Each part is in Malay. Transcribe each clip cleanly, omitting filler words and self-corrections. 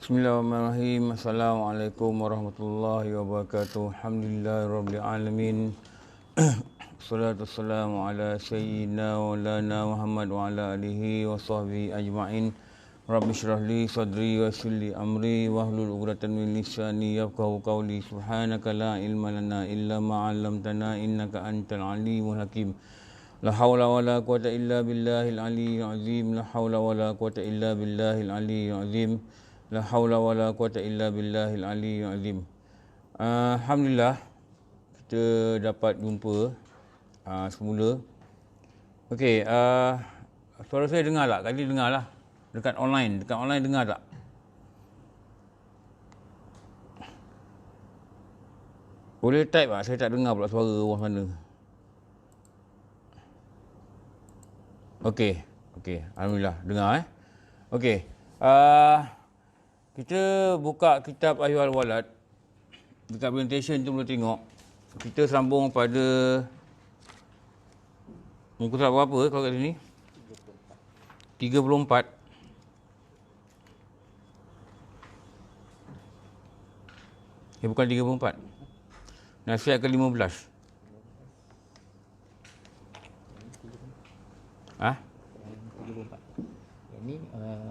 Bismillahirrahmanirrahim. Assalamualaikum warahmatullahi wabarakatuh. Alhamdulillahirabbil alamin. Wassalatu wassalamu ala sayyidina wa lana Muhammad wa ala alihi wa sahbihi ajma'in. Rabbi shrah li sadri wa yassir li amri wahlul 'uqdatam min lisani yafqahu qawli. Subhanaka la ilma lana illa ma 'allamtana innaka antal alimul hakim. La haula wala quwata illa billahil aliyyil azim. La haula wala quwata illa billahil aliyyil azim. La haula wala quwata illa billahil aliyyil azim. Alhamdulillah kita dapat jumpa semula. Okey, suara saya dengar tak? Kali dengar lah. Dekat online dengar tak? Boleh type tak? Saya tak dengar pula suara orang sana. Okey. Alhamdulillah dengar Okey. Kita buka kitab Ayyuhal Walad. Dekat presentation tu boleh tengok. Kita sambung pada muka surat berapa kalau kat sini? 34. Bukan 34. Nasihat ke-15. Ha? 34. Yang ni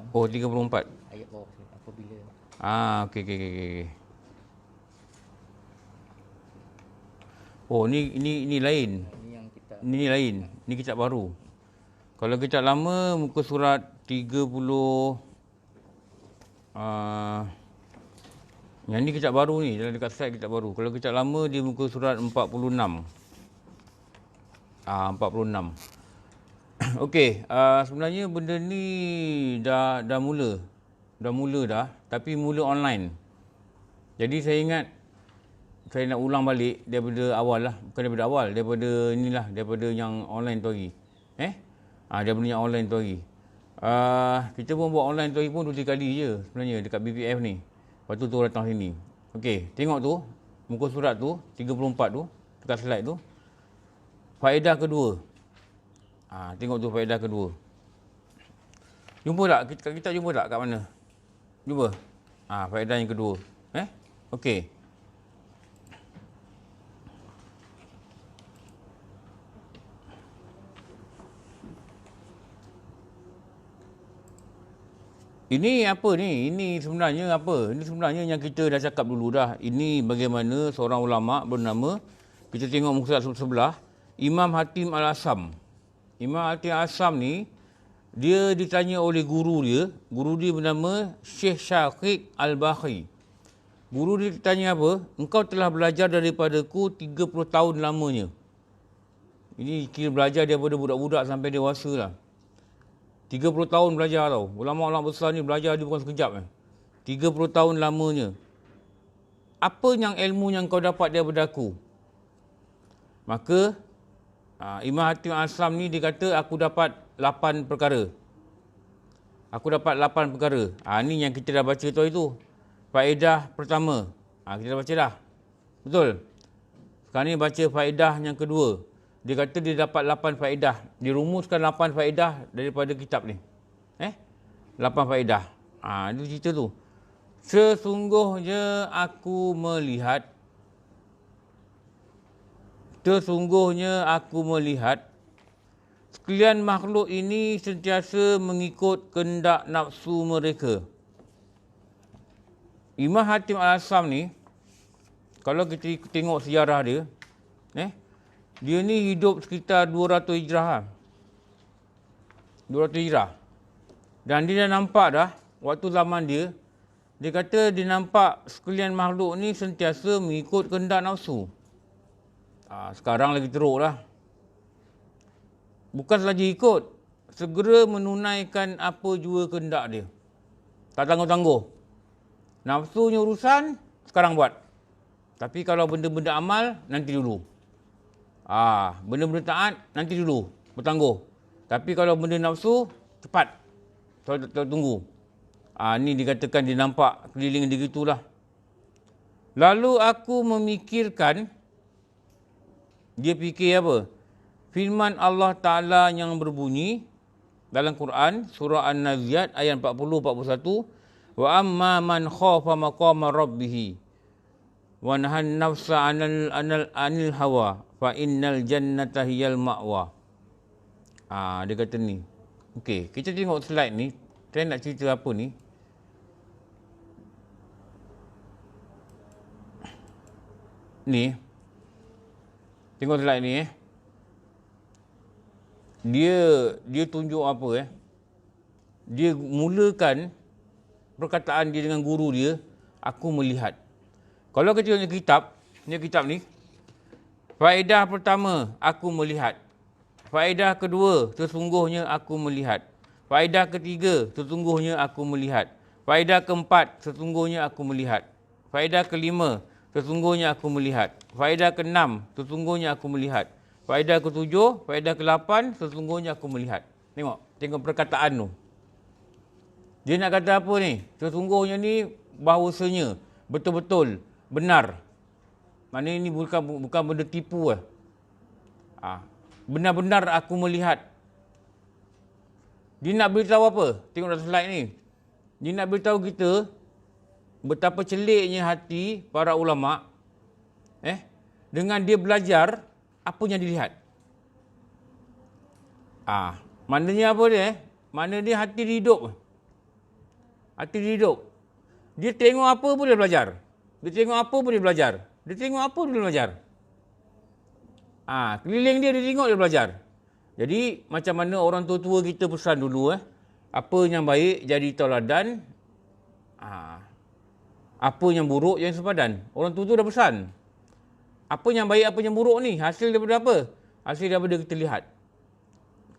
34. ayat bawah apabila. Okey. Oh, ni lain. Ini yang kita Ini lain. Ni kitab baru. Kalau kitab lama muka surat 30 yang ni kitab baru ni, dalam dekat slide kitab baru. Kalau kitab lama dia muka surat 46. 46. Okey, sebenarnya benda ni dah mula. Tapi mula online. Jadi saya ingat saya nak ulang balik daripada awal lah. Bukan daripada awal, daripada yang online tu lagi. Daripada yang online tu lagi. Kita pun buat online tu lagi pun 2-3 kali je sebenarnya dekat BPF ni. Lepas tu datang sini. Okey, tengok tu, muka surat tu, 34 tu, dekat slide tu. Faedah kedua. Tengok tu faedah kedua. Jumpa tak? Kita jumpa tak kat mana? Jumpa? Faedah yang kedua. Okey. Ini apa ni? Ini sebenarnya apa? Ini sebenarnya yang kita dah cakap dulu dah. Ini bagaimana seorang ulama bernama, kita tengok muka surat sebelah, Imam Hatim Al-Asam. Imam Hatim Al-Asam ni, dia ditanya oleh guru dia bernama Syekh Syaqiq Al-Bakhi. Guru dia ditanya apa? Engkau telah belajar daripadaku 30 tahun lamanya. Ini kira belajar daripada budak-budak sampai dewasa lah. 30 tahun belajar tau. Ulama-ulama besar ni belajar dia bukan sekejap. 30 tahun lamanya. Apa yang ilmu yang kau dapat daripada aku? Maka Imam Hatim Al-Asam ni dia kata aku dapat 8 perkara. Ni yang kita dah baca tu itu. Faedah pertama. Kita dah baca dah. Betul? Sekarang ni baca faedah yang kedua. Dia kata dia dapat 8 faedah. Dia rumuskan 8 faedah daripada kitab ni. 8 faedah. Itu cerita tu. Sesungguhnya aku melihat sekalian makhluk ini sentiasa mengikut kehendak nafsu mereka. Imam Hatim Al-Asam ni, kalau kita tengok sejarah dia, dia ni hidup sekitar 200 Hijrah. 200 Hijrah. Dan dia dah nampak dah, waktu zaman dia kata dia nampak sekalian makhluk ni sentiasa mengikut kehendak nafsu. Sekarang lagi teruk lah. Bukan sahaja ikut, segera menunaikan apa jua kehendak dia. Tak tangguh-tangguh. Nafsunya urusan, sekarang buat. Tapi kalau benda-benda amal, nanti dulu. Benda-benda taat, nanti dulu. Bertangguh. Tapi kalau benda nafsu, cepat. Tunggu. Ni dikatakan dia nampak keliling dia gitulah. Lalu aku memikirkan, dia fikir apa? Firman Allah Ta'ala yang berbunyi dalam Quran, surah An-Naziat ayat 40-41, Wa amma man khafa maqama rabbih wa nahan nafsa anil hawa fa innal jannata hiyal ma'wa. Dia kata ni. Okey, kita tengok slide ni. Saya nak cerita apa ni? Ni. Tengok slide ni Dia tunjuk apa Dia mulakan perkataan dia dengan guru dia, aku melihat. Kalau kita tengok kitab ni, faedah pertama, aku melihat. Faedah kedua, sesungguhnya aku melihat. Faedah ketiga, sesungguhnya aku melihat. Faedah keempat, sesungguhnya aku melihat. Faedah kelima, sesungguhnya aku melihat. Faedah keenam, sesungguhnya aku melihat. Faedah ketujuh, faedah ke-8, sesungguhnya aku melihat. Tengok perkataan tu. Dia nak kata apa ni? Sesungguhnya ni bahawasanya betul-betul benar. Maknanya ini bukan benda tipu benar-benar aku melihat. Dia nak beritahu apa? Tengok dalam slide ni. Dia nak beritahu kita betapa celiknya hati para ulama dengan dia belajar apa yang dilihat. Maknanya apa dia? Maknanya dia hati dia hidup. Hati dia hidup. Dia tengok apa pun dia belajar. Dia tengok apa pun dia belajar. Dia tengok apa pun dia belajar. Keliling dia tengok dia belajar. Jadi macam mana orang tua-tua kita pesan dulu apa yang baik jadi tauladan. Apa yang buruk jangan sepadan. Orang tua-tua dah pesan. Apa yang baik, apa yang buruk ni? Hasil daripada apa? Hasil daripada kita lihat.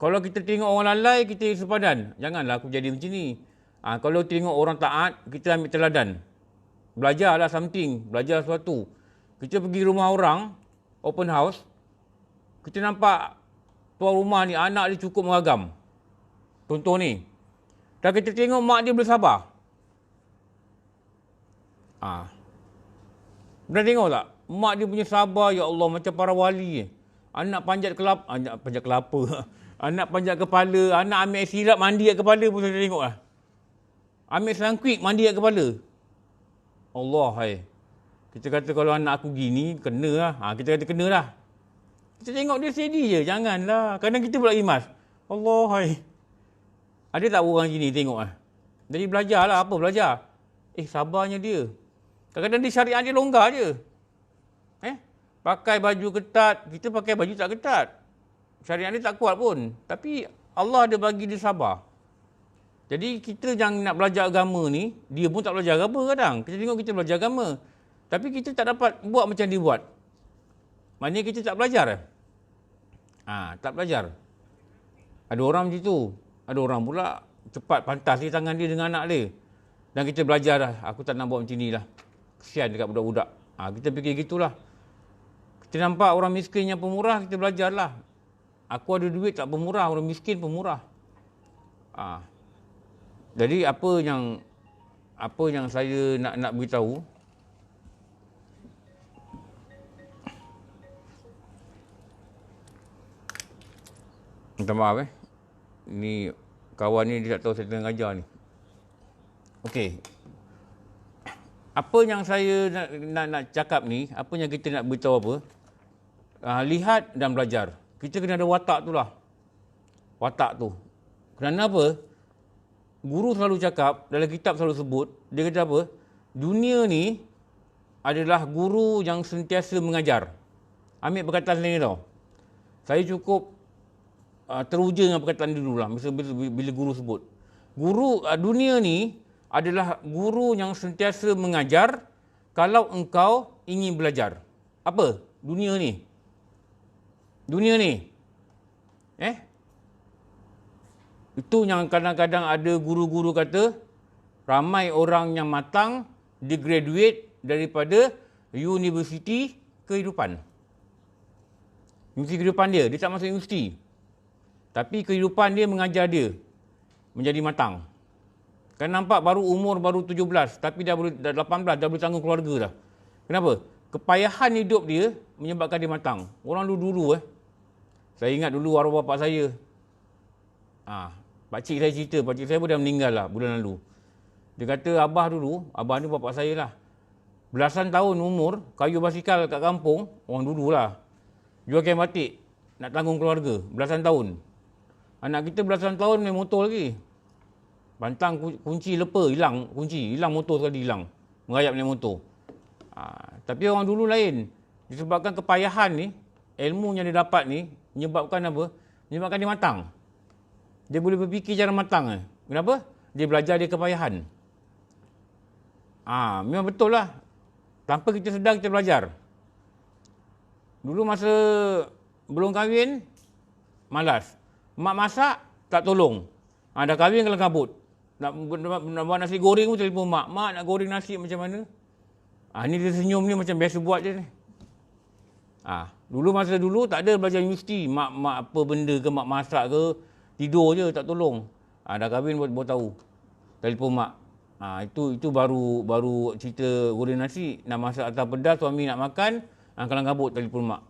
Kalau kita tengok orang lalai, kita sepadan. Janganlah aku jadi macam ni. Kalau tengok orang taat, kita ambil teladan. Belajarlah something. Belajar sesuatu. Kita pergi rumah orang, open house. Kita nampak tuan rumah ni, anak dia cukup mengagam. Contoh ni. Dan kita tengok mak dia boleh sabar. Pernah tengok tak? Mak dia punya sabar, ya Allah, macam para wali. Anak panjat kelapa. Anak panjat kepala. Anak ambil sirap, mandi kat kepala pun saya tengok lah. Ambil sangkuik, mandi kat kepala. Allah, Kita kata kalau anak aku gini, kena lah. Kita kata kena lah. Kita tengok dia steady je. Janganlah. Kadang kita pula imas. Allah, Ada tak orang gini tengok lah? Jadi belajarlah. Apa belajar? Sabarnya dia. Kadang-kadang dia syariat dia longgar je. Pakai baju ketat. Kita pakai baju tak ketat. Syariat dia tak kuat pun. Tapi Allah ada bagi dia sabar. Jadi kita yang nak belajar agama ni, dia pun tak belajar agama kadang. Kita tengok kita belajar agama. Tapi kita tak dapat buat macam dia buat. Maknanya kita tak belajar. Tak belajar. Ada orang macam tu. Ada orang pula cepat pantas di tangan dia dengan anak dia. Dan kita belajar dah. Aku tak nak buat macam ni lah. Kesian dekat budak-budak. Kita fikir gitulah. Kita nampak orang miskin yang pemurah, kita belajarlah. Aku ada duit tak pemurah, orang miskin pemurah. Jadi apa yang saya nak beritahu, minta maaf ni kawan ni dia tak tahu saya tengah ajar ni. Okey. Apa yang saya nak cakap ni, apa yang kita nak beritahu apa? Lihat dan belajar. Kita kena ada watak tu lah. Watak tu. Kerana apa? Guru selalu cakap, dalam kitab selalu sebut, dia kata apa? Dunia ni adalah guru yang sentiasa mengajar. Ambil perkataan sendiri tau. Saya cukup teruja dengan perkataan dia dulu lah. Bila guru sebut. Dunia ni adalah guru yang sentiasa mengajar kalau engkau ingin belajar. Apa? Dunia ni. Dunia ni. Itu yang kadang-kadang ada guru-guru kata, ramai orang yang matang, dia graduate daripada universiti kehidupan. Universiti kehidupan dia tak masuk universiti. Tapi kehidupan dia mengajar dia menjadi matang. Kan nampak umur baru 17, tapi dah 18, dah boleh tanggung keluarga dah. Kenapa? Kepayahan hidup dia menyebabkan dia matang. Orang dulu saya ingat dulu arwah bapak saya. Pakcik saya cerita, pakcik saya pun dah meninggal lah bulan lalu. Dia kata abah ni bapak saya lah. Belasan tahun umur, kayu basikal kat kampung, orang dulu lah. Jual kain batik, nak tanggung keluarga, belasan tahun. Anak kita belasan tahun main motor lagi. Pantang kunci lepa, hilang kunci, hilang motor sekali hilang. Merayap naik motor. Tapi orang dulu lain. Disebabkan kepayahan ni, ilmu yang dia dapat ni, menyebabkan apa? Menyebabkan dia matang. Dia boleh berfikir secara matang. Kenapa? Dia belajar dia kepayahan. Memang betul lah. Tanpa kita sedar, kita belajar. Dulu masa belum kahwin, malas. Mak masak, tak tolong. Dah kahwin kalau kabut. Nak buat nasi goreng pun telefon mak. Mak nak goreng nasi macam mana? Ni dia senyum ni macam biasa buat je ni. Masa dulu tak ada belajar universiti. Mak apa benda ke, mak masak ke, tidur je tak tolong. Dah kahwin baru tahu. Telefon mak. Itu baru cerita goreng nasi. Nak masak atas pedas, suami nak makan, kalau kabut telefon mak.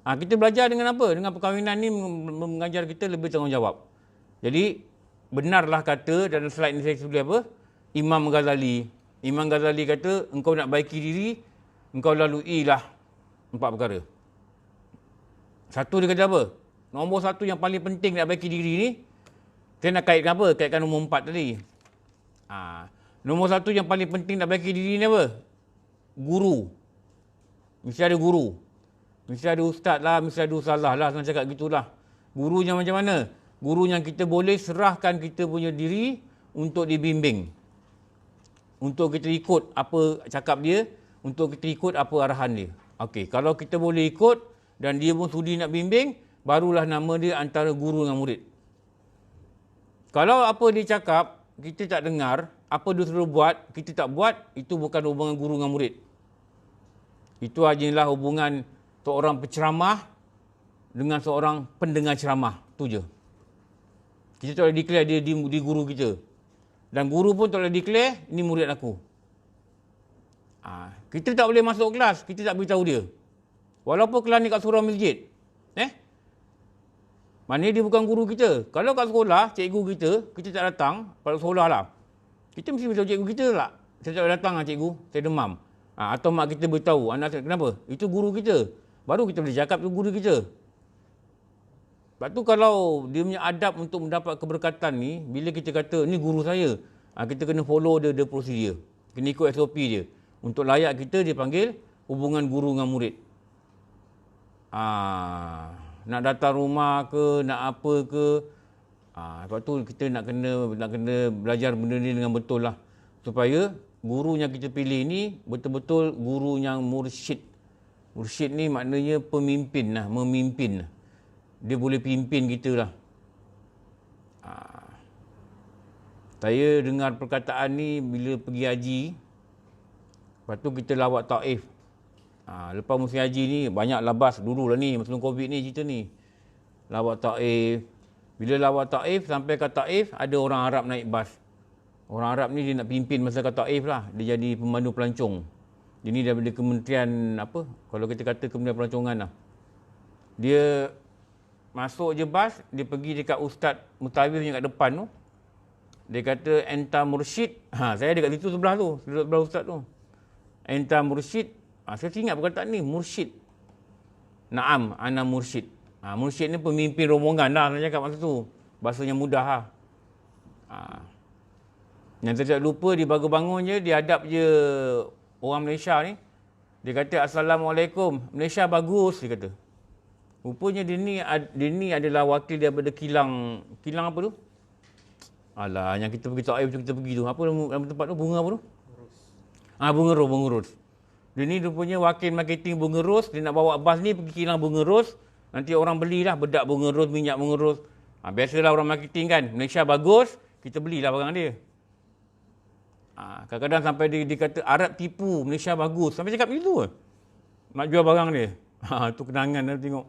Kita belajar dengan apa? Dengan perkahwinan ni mengajar kita lebih tanggungjawab. Jadi benarlah kata dalam slide ni saya tulis apa? Imam Ghazali kata, engkau nak baiki diri, engkau laluilah 4 perkara. Satu dia kata apa? Nombor 1 yang paling penting nak baiki diri ni, saya nak kaitkan apa? Kaitkan nombor 4 tadi. Nombor 1 yang paling penting nak baiki diri ni apa? Guru. Mesti ada guru. Mesti ada ustaz lah, mesti ada ustazah lah, senang cakap gitulah. Gurunya macam mana? Guru yang kita boleh serahkan kita punya diri untuk dibimbing. Untuk kita ikut apa cakap dia, untuk kita ikut apa arahan dia. Okey, kalau kita boleh ikut dan dia pun sudi nak bimbing, barulah nama dia antara guru dengan murid. Kalau apa dia cakap, kita tak dengar, apa dia suruh buat, kita tak buat, itu bukan hubungan guru dengan murid. Itu hanyalah hubungan seorang penceramah dengan seorang pendengar ceramah. Itu je. Kita tak boleh declare dia di guru kita. Dan guru pun tak boleh declare, ni murid aku. Kita tak boleh masuk kelas, kita tak beritahu dia. Walaupun kelas ni kat surau masjid. Maknanya dia bukan guru kita. Kalau kat sekolah, cikgu kita tak datang, pada sekolah lah. Kita mesti beritahu cikgu kita tak. Saya tak boleh datang lah cikgu, saya demam. Atau mak kita beritahu, anak saya, kenapa? Itu guru kita. Baru kita boleh cakap tu guru kita. Sebab tu kalau dia punya adab untuk mendapat keberkatan ni, bila kita kata, ni guru saya, kita kena follow the procedure. Kena ikut SOP dia. Untuk layak kita, dia panggil hubungan guru dengan murid. Nak datang rumah ke, nak apa ke. Sebab tu kita nak kena belajar benda ni dengan betul lah. Supaya guru yang kita pilih ni, betul-betul guru yang mursyid. Mursyid ni maknanya pemimpin lah, memimpin. Dia boleh pimpin kita lah. Saya dengar perkataan ni bila pergi haji. Lepas tu kita lawat Taif. Lepas musim haji ni banyak labas dulu lah ni. Sebelum Covid ni cerita ni. Lawat Taif. Bila lawat Taif, sampai ke Taif, ada orang Arab naik bas. Orang Arab ni dia nak pimpin masa ke Taif lah. Dia jadi pemandu pelancong. Dia ni daripada kementerian apa? Kalau kita kata kementerian pelancongan lah. Dia masuk je bas, dia pergi dekat Ustaz Mutawif yang kat depan tu. Dia kata, enta mursyid. Saya ada kat situ sebelah tu, sebelah Ustaz tu. Enta mursyid. Saya ingat perkataan ni, mursyid. Naam, ana mursyid. Mursyid ni pemimpin rombongan lah, saya cakap masa tu. Bahasanya mudah lah. Yang saya tak lupa, dia baru bangun je, dia hadap je orang Malaysia ni. Dia kata, Assalamualaikum. Malaysia bagus, dia kata. Rupanya dia ni adalah wakil daripada kilang apa tu? Alah, yang kita pergi Taif tu, kita pergi tu. Apa nama tempat tu? Bunga apa tu? Bunga Ros. Dia ni rupanya wakil marketing Bunga Ros. Dia nak bawa bas ni pergi kilang Bunga Ros. Nanti orang belilah bedak Bunga Ros, minyak Bunga Ros. Biasalah orang marketing kan. Malaysia bagus, kita belilah barang dia. Kadang-kadang sampai dia kata Arab tipu, Malaysia bagus. Sampai cakap begitu ke? Nak jual barang dia. Tu kenangan dah tengok.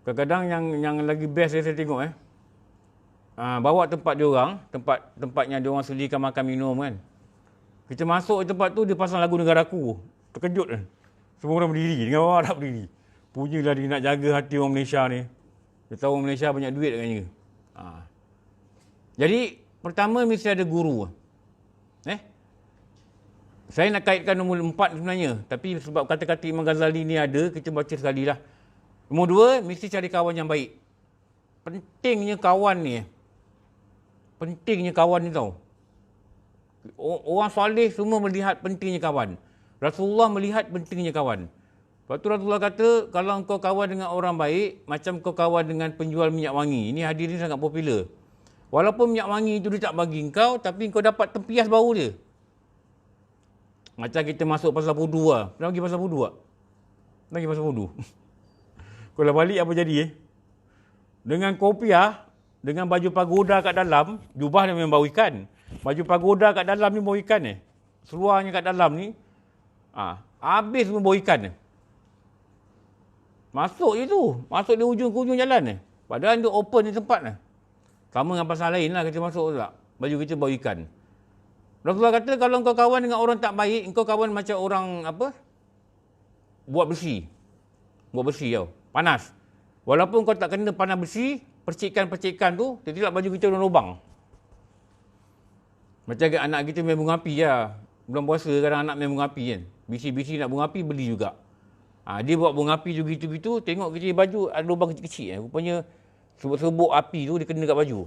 Kadang-kadang yang lagi best saya tengok bawa tempat dia orang, tempatnya dia orang sediakan makan minum kan. Kita masuk ke tempat tu, dia pasang lagu Negaraku. Terkejut kan. Semua orang berdiri, dengan orang Arab berdiri. Punyalah dia nak jaga hati orang Malaysia ni. Dia tahu orang Malaysia banyak duit katanya. Jadi pertama mesti ada guru. Saya nak kaitkan nombor 4 sebenarnya. Tapi sebab kata-kata Imam Ghazali ni ada, kita baca sekali lah. Nombor 2, mesti cari kawan yang baik. Pentingnya kawan ni. Pentingnya kawan ni tau. Orang soleh semua melihat pentingnya kawan. Rasulullah melihat pentingnya kawan. Lepas tu Rasulullah kata, kalau kau kawan dengan orang baik, macam kau kawan dengan penjual minyak wangi. Ini hadis ni sangat popular. Walaupun minyak wangi itu dia tak bagi kau, tapi kau dapat tempias bau dia. Macam kita masuk pasal wudu lah. Pernah pergi pasal wudu tak? Pernah pergi pasal wudu? Kalau balik apa jadi Dengan kopiah, dengan baju pagoda kat dalam, jubah dia memang bau ikan. Baju pagoda kat dalam ni bau ikan Seluarnya kat dalam ni, habis semua bau ikan Masuk je tu. Masuk di ujung ke ujung jalan Padahal dia open di tempat Sama dengan pasal lain lah kita masuk tak. Baju kita bau ikan. Rasulullah kata kalau kau kawan dengan orang tak baik, kau kawan macam orang buat besi. Buat besi tau. Panas. Walaupun kau tak kena panas besi, percikan-percikan tu, tiba-tiba baju kita ada lubang. Macam anak kita main bunga api lah. Bulan puasa kadang anak main bunga api kan. Bisi-bisi nak bunga api, beli juga. Dia buat bunga api gitu-gitu, tengok kita baju ada lubang kecil-kecil. Rupanya sebut-sebut api tu dia kena kat baju.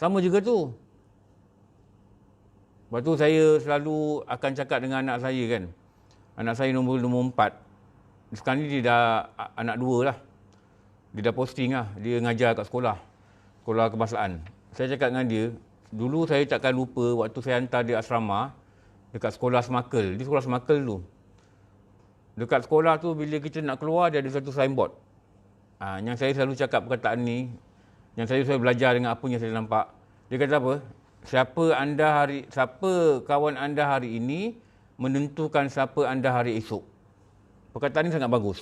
Sama juga tu. Lepas tu saya selalu akan cakap dengan anak saya kan. Anak saya nombor 4. Sekarang ni dia dah anak 2 lah. Dia dah posting lah. Dia ngajar kat sekolah. Sekolah kebangsaan. Saya cakap dengan dia, dulu saya takkan lupa waktu saya hantar dia asrama dekat sekolah Semakel. Dia sekolah Semakel dulu. Dekat sekolah tu bila kita nak keluar dia ada satu signboard. Yang saya selalu cakap perkataan ni, yang saya selalu belajar dengan apa yang saya nampak. Dia kata apa? Siapa kawan anda hari ini menentukan siapa anda hari esok. Perkataan ini sangat bagus.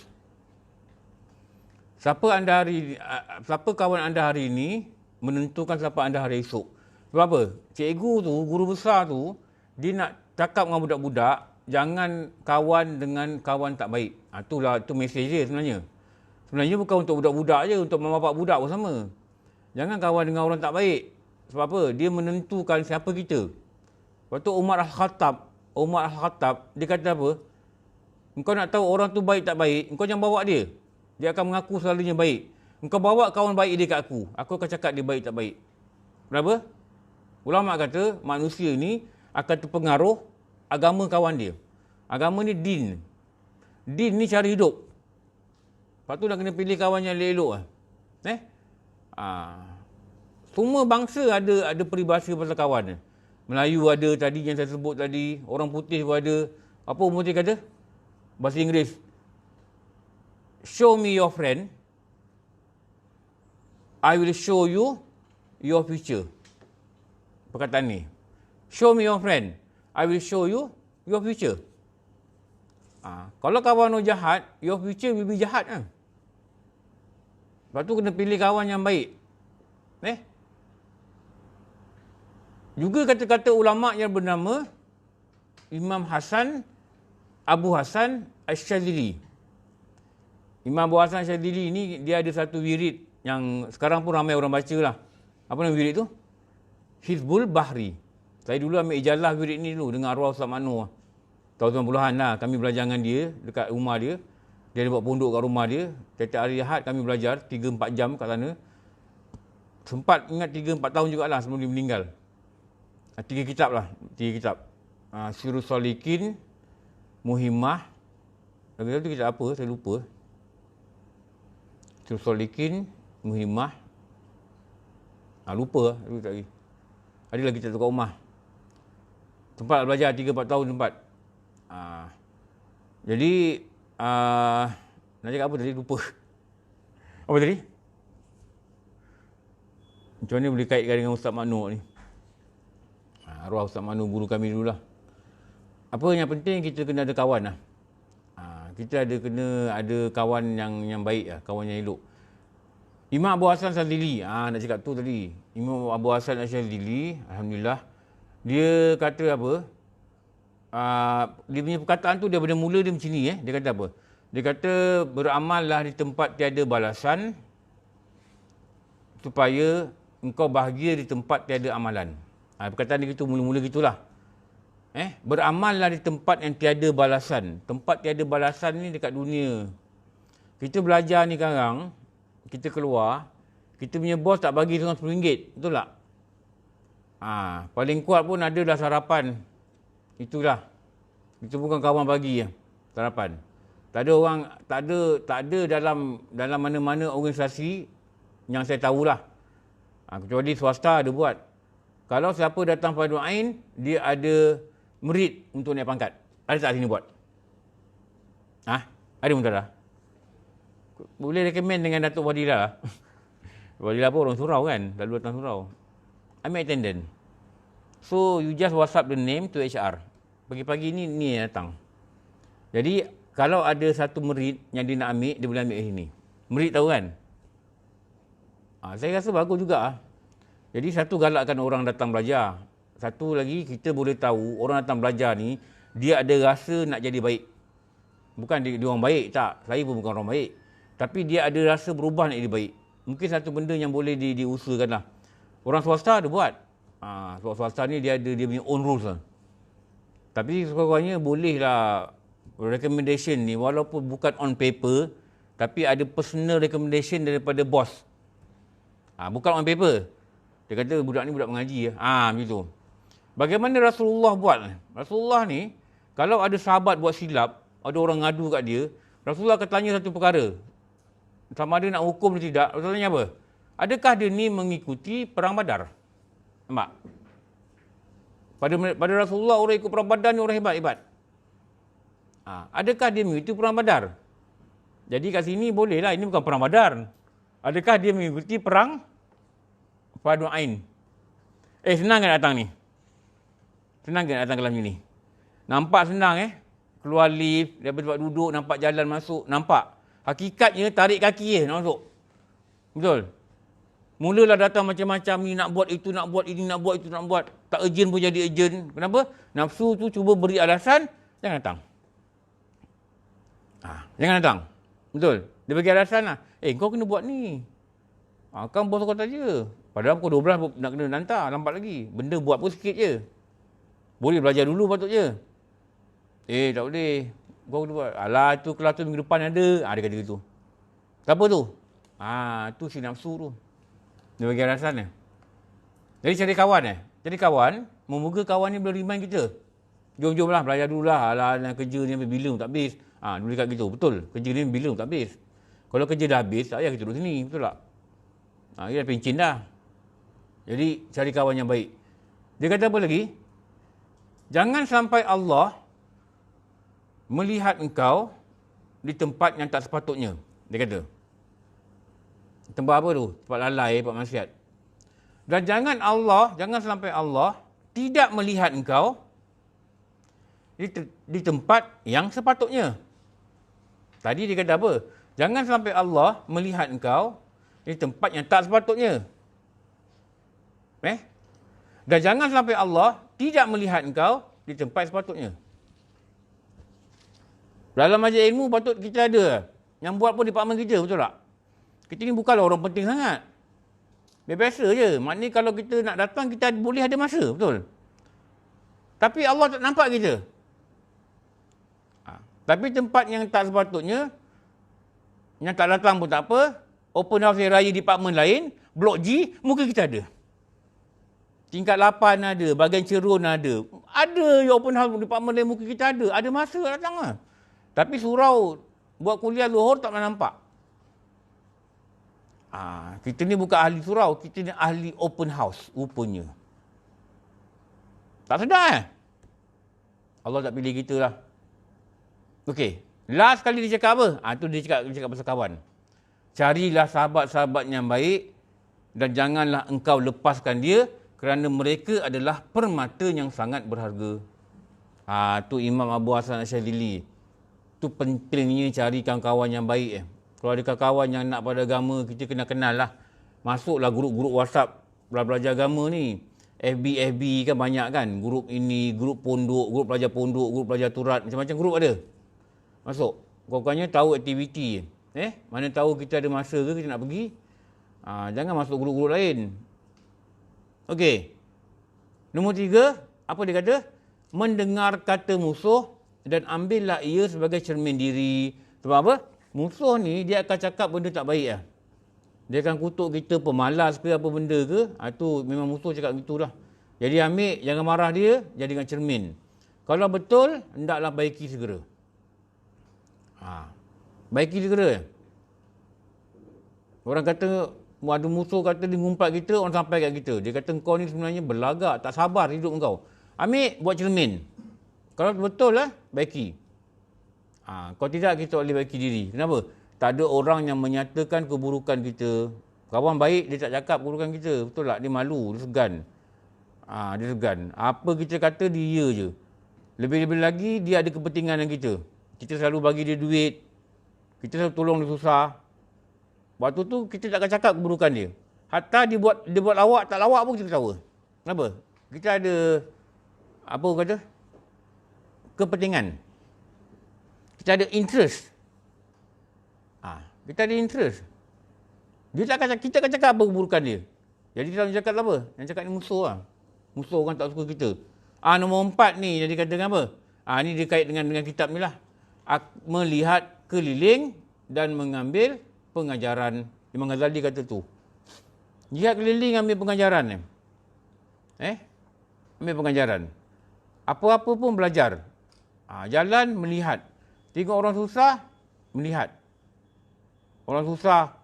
Siapa kawan anda hari ini menentukan siapa anda hari esok. Sebab apa? Cikgu tu, guru besar tu, dia nak cakap dengan budak-budak, jangan kawan dengan kawan tak baik. Itu mesej dia sebenarnya. Sebenarnya bukan untuk budak-budak je, untuk mak bapak budak pun sama. Jangan kawan dengan orang tak baik. Sebab apa? Dia menentukan siapa kita. Lepas tu Umar Al-Khattab, dia kata apa? Engkau nak tahu orang tu baik tak baik, engkau jangan bawa dia. Dia akan mengaku selalunya baik. Engkau bawa kawan baik dia kat aku akan cakap dia baik tak baik. Kenapa? Ulama kata manusia ni akan terpengaruh agama kawan dia. Agama ni din. Din ni cara hidup. Lepas tu nak kena pilih kawan yang elok-elok Semua bangsa ada peribahasa pasal kawan. Melayu ada tadi yang saya sebut tadi, orang putih pun ada. Apa orang putih kata? Bahasa Inggeris. Show me your friend, I will show you your future. Perkataan ni. Show me your friend, I will show you your future. Kalau kawan tu jahat, your future will be jahat Lepas tu kena pilih kawan yang baik. Juga kata-kata ulama yang bernama Imam Abu Hasan Asy-Syadzili. Imam Abu Hasan Asy-Syadzili ni dia ada satu wirid yang sekarang pun ramai orang baca lah. Apa nama wirid tu? Hizbul Bahri. Saya dulu ambil ijalah wirid ni dulu dengan arwah Ustaz Mano. Tahun 90-an lah kami belajar dengan dia dekat rumah dia. Dia ada buat pondok kat rumah dia. Tiap-tiap hari Ahad kami belajar 3-4 jam kat sana. Sempat ingat 3-4 tahun jugalah sebelum dia meninggal. 3 kitab lah. 3 kitab. Sirus Solikin, Muhimmah. Lagi-lagi tu kitab apa? Saya lupa. Sirus Solikin, Muhimmah. Lupa lagi. Ada lagi kitab Tukar Ummah. Sempat belajar 3-4 tahun sempat. Jadi nak cakap apa tadi? Lupa. Apa tadi? Macam mana boleh kaitkan dengan Ustaz Maknur ni? Arwah Ustaz Manu guru kami dululah. Apa yang penting kita kena ada kawan lah. Kita kena ada kawan yang baik lah, kawan yang elok. Imam Abu Hasan Asy-Syadzili, nak cakap tu tadi. Imam Abu Hasan Asy-Syadzili, alhamdulillah, dia kata apa? Dia punya perkataan tu daripada mula dia macam ni Dia kata apa? Dia kata beramallah di tempat tiada balasan supaya engkau bahagia di tempat tiada amalan. Perkataan dia gitu, mula-mula gitulah. Beramallah di tempat yang tiada balasan. Tempat tiada balasan ni dekat dunia. Kita belajar ni sekarang, kita keluar, kita punya bos tak bagi seorang RM10, betul tak? Paling kuat pun ada dah sarapan. Itulah. Itu bukan kawan bagi sarapan. Tak ada orang, tak ada dalam mana-mana organisasi yang saya tahulah. Kecuali swasta ada buat. Kalau siapa datang pada Ain, dia ada merit untuk naik pangkat. Ada tak sini buat? Ada pun tak ada? Boleh recommend dengan Datuk Fadilah lah. Fadilah pun orang surau kan, lalu datang surau. Ambil attendant. So, you just WhatsApp the name to HR. Pagi-pagi ni yang datang. Jadi, kalau ada satu merit yang dia nak ambil, dia boleh ambil sini. Merit tahu kan? Saya rasa bagus juga. Jadi, satu galakkan orang datang belajar. Satu lagi, kita boleh tahu orang datang belajar ni, dia ada rasa nak jadi baik. Bukan dia orang baik, tak. Saya pun bukan orang baik. Tapi dia ada rasa berubah nak jadi baik. Mungkin satu benda yang boleh diusahakan lah. Orang swasta ada buat. Sebab swasta ni dia punya own rules lah. Tapi sekurang-kurangnya bolehlah recommendation ni walaupun bukan on paper, tapi ada personal recommendation daripada bos. Bukan on paper. Dia kata budak ni budak mengaji. Begitu. Bagaimana Rasulullah buat? Rasulullah ni, kalau ada sahabat buat silap, ada orang ngadu kat dia, Rasulullah akan tanya satu perkara. Sama ada nak hukum atau tidak, Rasulullah tanya apa? Adakah dia ni mengikuti perang Badar? Nampak? Pada Rasulullah, orang ikut perang Badar ni orang hebat. Adakah dia mengikuti perang Badar? Jadi kat sini bolehlah, ini bukan perang Badar. Adakah dia mengikuti perang Fardu Ain? Senang kan datang ni? Senang kan datang kelas ni? Nampak senang Keluar lift, daripada tempat duduk, nampak jalan masuk, nampak. Hakikatnya tarik kaki nak masuk. Betul? Mulalah datang macam-macam ni, nak buat itu, nak buat ini, nak buat itu, nak buat. Tak urgent pun jadi urgent. Kenapa? Nafsu tu cuba beri alasan, jangan datang. Jangan datang. Betul? Dia bagi alasan lah. Kau kena buat ni. Kan bos kau saja. Padahal pukul 12 nak kena hantar, lambat lagi. Benda buat pun sikit je. Boleh belajar dulu patutnya. Tak boleh. Kau kena buat. Alah, tu kelas tu minggu depan ada. Dia kata gitu. Siapa tu? Tu si nafsu tu. Dia bagi alasan Jadi cari kawan Cari kawan, memoga kawan ni boleh remind kita. Jom-jom lah, belajar dulu lah. Alah, kerja ni sampai bila tak habis. Dulu dekat gitu. Betul. Kerja ni bila tak habis. Kalau kerja dah habis, tak payah kita duduk sini. Betul tak? Dia dah pencin dah. Jadi, cari kawan yang baik. Dia kata apa lagi? Jangan sampai Allah melihat engkau di tempat yang tak sepatutnya. Dia kata. Tempat apa tu? Tempat lalai, tempat maksiat. Dan jangan sampai Allah tidak melihat engkau di tempat yang sepatutnya. Tadi dia kata apa? Jangan sampai Allah melihat engkau di tempat yang tak sepatutnya. Dan jangan sampai Allah tidak melihat engkau di tempat sepatutnya. Dalam majlis ilmu patut kita ada. Yang buat pun departmen kita, betul tak? Kita ni bukanlah orang penting sangat. Biasa je. Maknanya kalau kita nak datang, kita boleh ada masa, betul? Tapi Allah tak nampak kita. Tapi tempat yang tak sepatutnya, yang tak datang pun tak apa, open house raya departmen lain, blok G, muka kita ada. Tingkat 8 ada, bahagian cerun ada. Ada yang open house departmen lain, muka kita ada. Ada masa datang lah. Tapi surau buat kuliah Luhur tak pernah nampak. Kita ni bukan ahli surau, kita ni ahli open house, rupanya. Tak sedar Allah tak pilih kita lah. Okey, last kali dia cakap apa? Tu dia cakap pasal kawan. Carilah sahabat-sahabat yang baik dan janganlah engkau lepaskan dia kerana mereka adalah permata yang sangat berharga. Tu Imam Abu Hasan Asyadili. Tu pentingnya cari kawan-kawan yang baik. Kalau ada kawan yang nak pada agama, kita kena kenal lah. Masuklah grup-grup WhatsApp belajar agama ni. FB kan banyak kan. Grup ini, grup pondok, grup pelajar turat. Macam-macam grup ada. Masuk. Pokoknya tahu aktiviti. Mana tahu kita ada masa ke kita nak pergi. Jangan masuk grup-grup lain. Okey. Nombor 3, apa dia kata? Mendengar kata musuh dan ambillah ia sebagai cermin diri. Sebab apa? Musuh ni dia akan cakap benda tak baik lah. Dia akan kutuk kita pemalas ke apa benda ke. Itu memang musuh cakap gitu lah. Jadi ambil, jangan marah dia, jadikan cermin. Kalau betul, hendaklah baiki segera. Baiki segera. Orang kata, ada musuh kata dia ngumpat kita, orang sampai kat kita. Dia kata kau ni sebenarnya berlagak, tak sabar hidup kau. Ambil, buat cermin. Kalau betul lah, baiki. Kalau tidak, kita boleh baiki diri. Kenapa? Tak ada orang yang menyatakan keburukan kita. Kawan baik, dia tak cakap keburukan kita. Betul tak? Dia malu, dia segan. Dia segan. Apa kita kata, dia je. Lebih-lebih lagi, dia ada kepentingan dengan kita. Kita selalu bagi dia duit. Kita selalu tolong dia susah. Waktu tu, kita tak akan cakap keburukan dia. Hatta dia buat lawak, tak lawak pun kita ketawa. Kenapa? Kita ada, apa kata? Kepentingan. Kita ada interest. Kita ada interest. Kita akan cakap apa keburukan dia. Jadi kita nak cakap apa? Yang cakap ni musuh lah. Musuh orang tak suka kita. Nombor 4 ni, jadi katakan apa? Ni dia kait dengan kitab ni lah. Melihat keliling dan mengambil pengajaran. Imam Ghazali kata tu. Lihat keliling ambil pengajaran. Ambil pengajaran. Apa-apa pun belajar. Jalan melihat. Tengok orang susah, melihat. Orang susah,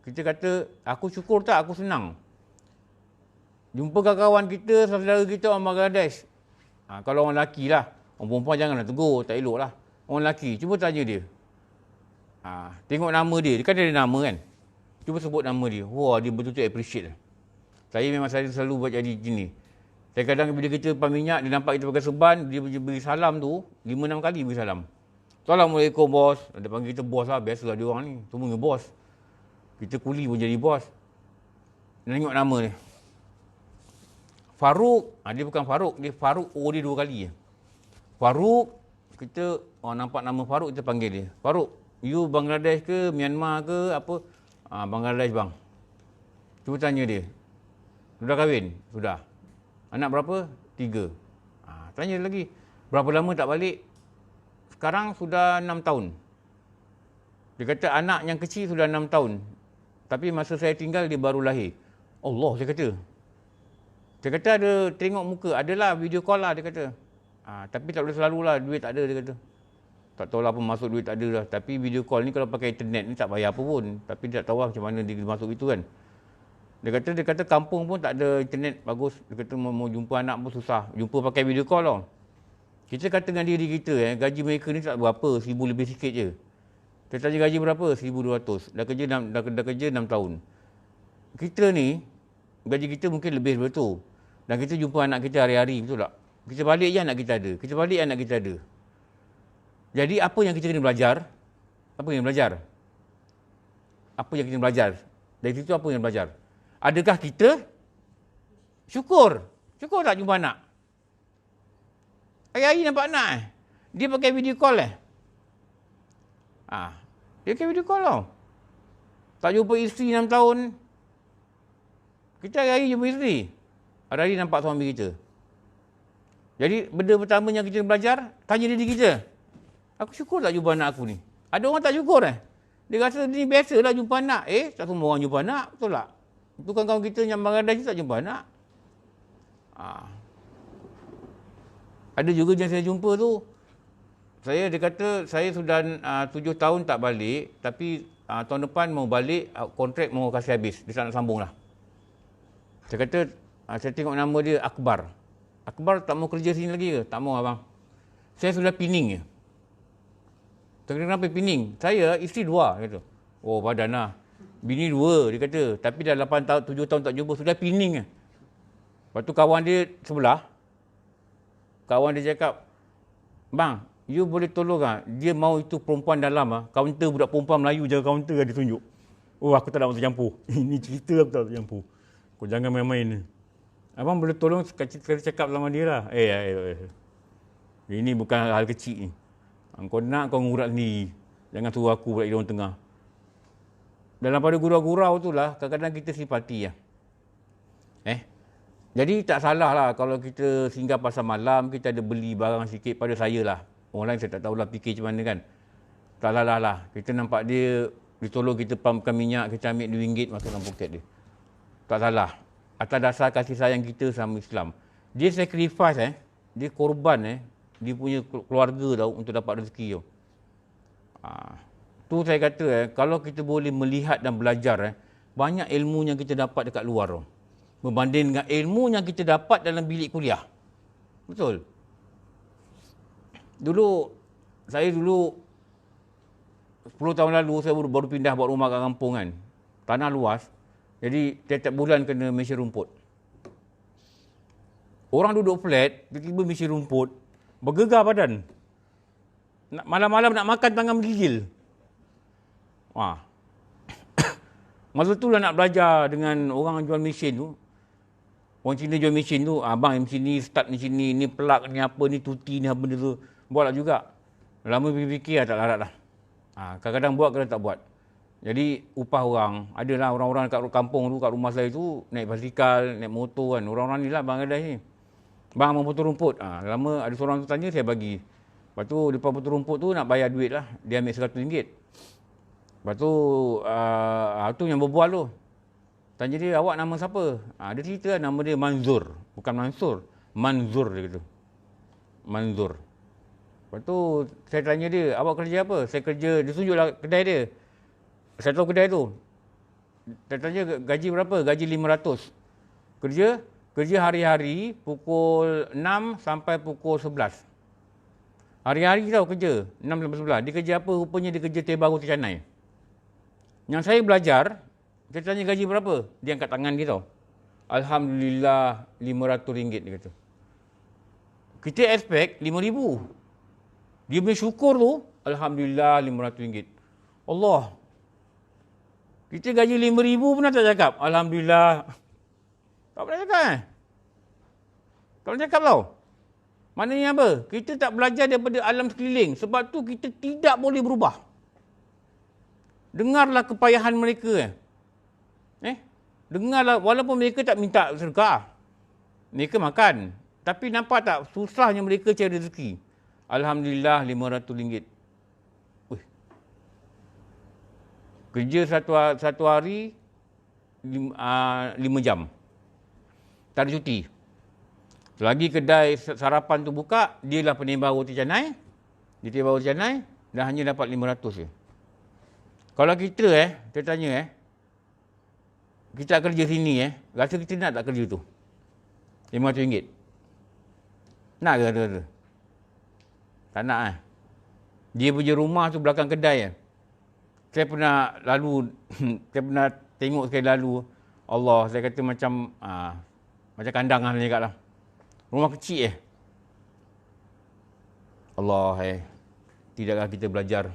kita kata, aku syukur tak, aku senang. Jumpa kawan kita, saudara kita orang Bangladesh. Kalau orang lelaki lah. Orang perempuan janganlah tegur, tak elok lah. Orang lelaki, cuba tanya dia. Tengok nama dia kan ada nama kan. Cuba sebut nama dia. Wah, dia betul-betul appreciate. Saya memang selalu buat jadi gini. Saya kadang bila kita depan minyak, dia nampak kita pakai serban, dia beri salam tu, 5-6 kali beri salam. Assalamualaikum bos. Dia panggil kita bos lah, biasalah dia orang ni. Semua bos. Kita kuli pun jadi bos. Tengok nama dia. Faruk. Dia bukan Faruk, dia Faruk O dia 2 kali. Faruk, kita nampak nama Faruk, kita panggil dia. Faruk, you Bangladesh ke, Myanmar ke, apa? Bangladesh bang. Cuba tanya dia. Sudah kahwin? Sudah. Anak berapa? 3. Tanya lagi. Berapa lama tak balik? Sekarang sudah 6 tahun. Dia kata anak yang kecil sudah 6 tahun. Tapi masa saya tinggal dia baru lahir. Allah, saya kata. Dia kata ada tengok muka. Adalah video call lah dia kata. Tapi tak boleh selalu lah. Duit tak ada dia kata. Tak tahu lah apa masuk duit tak ada lah. Tapi video call ni kalau pakai internet ni tak bayar apa pun. Tapi dia tak tahu lah macam mana dia masuk itu kan. Dia kata kampung pun tak ada internet bagus. Dia kata mau jumpa anak pun susah. Jumpa pakai video call tau. Kita kata dengan diri kita, gaji mereka ni tak berapa, 1,000 lebih sikit je. Kita tanya gaji berapa? 1,200. Dah kerja 6 tahun. Kita ni, gaji kita mungkin lebih daripada tu. Dan kita jumpa anak kita hari-hari, betul tak? Kita balik je anak kita ada. Kita balik anak kita ada. Jadi apa yang kita kena belajar? Apa yang belajar? Apa yang kita belajar? Dari situ apa yang belajar? Adakah kita syukur? Syukur tak jumpa anak? Hari-hari nampak anak dia pakai video call dia pakai video call tau. Tak jumpa isteri 6 tahun. Kita hari-hari jumpa isteri. Hari-hari nampak suami kita. Jadi benda pertama yang kita belajar, tanya diri kita. Aku syukur tak jumpa anak aku ni? Ada orang tak syukur Dia rasa ni biasalah jumpa anak. Tak semua orang jumpa anak, betul tak? Itu kan kawan kita yang Bangladesh tak jumpa anak. Ada juga yang saya jumpa tu, dia kata saya sudah 7 tahun tak balik, tapi tahun depan mau balik, kontrak mau kasih habis, dia tak nak sambung lah. Saya kata, saya tengok nama dia Akbar. Akbar tak mau kerja sini lagi ke? Tak mau abang. Saya sudah pining je. Saya kata, kenapa pining? Saya isteri 2, kata. Oh badan lah. Bini 2, dia kata. Tapi dah 8 tahun, 7 tahun tak jumpa, sudah pining je. Lepas tu kawan dia sebelah, kawan dia cakap, bang, you boleh tolong tak? Dia mau itu perempuan dalam kaunter budak perempuan Melayu jaga kaunter dia tunjuk. Oh, aku tak nak masuk campur. Ini cerita aku tak nak campur. Kau jangan main-main. Abang boleh tolong sekali cakap sama dia lah. Ini bukan hal kecil ni. Kau nak kau ngurat sendiri. Jangan suruh aku pula di orang tengah. Dalam pada gurau-gurau tu lah, kadang-kadang kita simpati . Jadi tak salah lah kalau kita singgah pasar malam, kita ada beli barang sikit pada saya lah. Orang lain saya tak tahulah fikir macam mana kan. Tak salah lah. Kita nampak dia tolong kita pumpkan minyak, kita ambil RM2 masuk dalam poket dia. Tak salah. Atas dasar kasih sayang kita sama Islam. Dia sacrifice dia korban dia punya keluarga tau untuk dapat rezeki tau. Tu saya kata kalau kita boleh melihat dan belajar banyak ilmu yang kita dapat dekat luar tau. Berbanding dengan ilmu yang kita dapat dalam bilik kuliah. Betul. Saya dulu 10 tahun lalu saya baru pindah buat rumah kat kampung kan. Tanah luas. Jadi tiap-tiap bulan kena mesin rumput. Orang duduk flat, tiba-tiba mesin rumput, bergegar badan. Malam-malam nak makan tangan menggigil. Masa tu lah nak belajar dengan orang jual mesin tu. Orang Cina jual mesin tu, abang mesin ni, start mesin ni plug ni apa ni, tuti ni apa benda tu. Buat lah juga. Lama fikir tak larat lah. Kadang-kadang buat, kadang tak buat. Jadi upah orang, adalah orang-orang kat kampung tu, kat rumah saya tu, naik basikal, naik motor kan. Orang-orang ni lah Bangladesh ni. Bang, mau potong rumput. Lama ada seorang tu tanya, saya bagi. Lepas tu, lepas potong rumput tu nak bayar duit lah. Dia ambil RM100. Lepas tu, tu yang berbual tu. Tanya dia, awak nama siapa? Dia cerita nama dia Manzur. Bukan Mansur. Manzur dia kata. Manzur. Lepas tu, saya tanya dia, awak kerja apa? Saya kerja, dia tunjuklah kedai dia. Saya tahu kedai tu. Saya tanya, gaji berapa? Gaji 500. Kerja hari-hari pukul 6 sampai pukul 11. Hari-hari tau kerja, 6 sampai 11. Dia kerja apa? Rupanya dia kerja teh baru tercanai. Yang saya belajar, saya tanya gaji berapa? Dia angkat tangan dia tau. Alhamdulillah RM500 dia kata. Kita expect RM5,000. Dia punya syukur tu, Alhamdulillah RM500. Allah. Kita gaji RM5,000 pun tak cakap. Alhamdulillah. Tak pernah cakap Tak pernah cakap tau. Maknanya apa? Kita tak belajar daripada alam sekeliling. Sebab tu kita tidak boleh berubah. Dengarlah kepayahan mereka. Dengarlah, walaupun mereka tak minta sedekah. Mereka makan. Tapi nampak tak susahnya mereka cari rezeki. Alhamdulillah RM500. Kerja satu hari 5 jam. Tak ada cuti. Selagi kedai sarapan tu buka, dia lah penembak roti canai. Dia penembak roti canai dan hanya dapat 500 je. Kalau kita saya tanya kita kerja sini rasa kita nak tak kerja tu? RM500. Nak ke kata? Tak nak Dia punya rumah tu belakang kedai Saya pernah lalu, saya pernah tengok sekali lalu. Allah, saya kata macam kandang lah cakap lah. Rumah kecil Allah tidakkah kita belajar?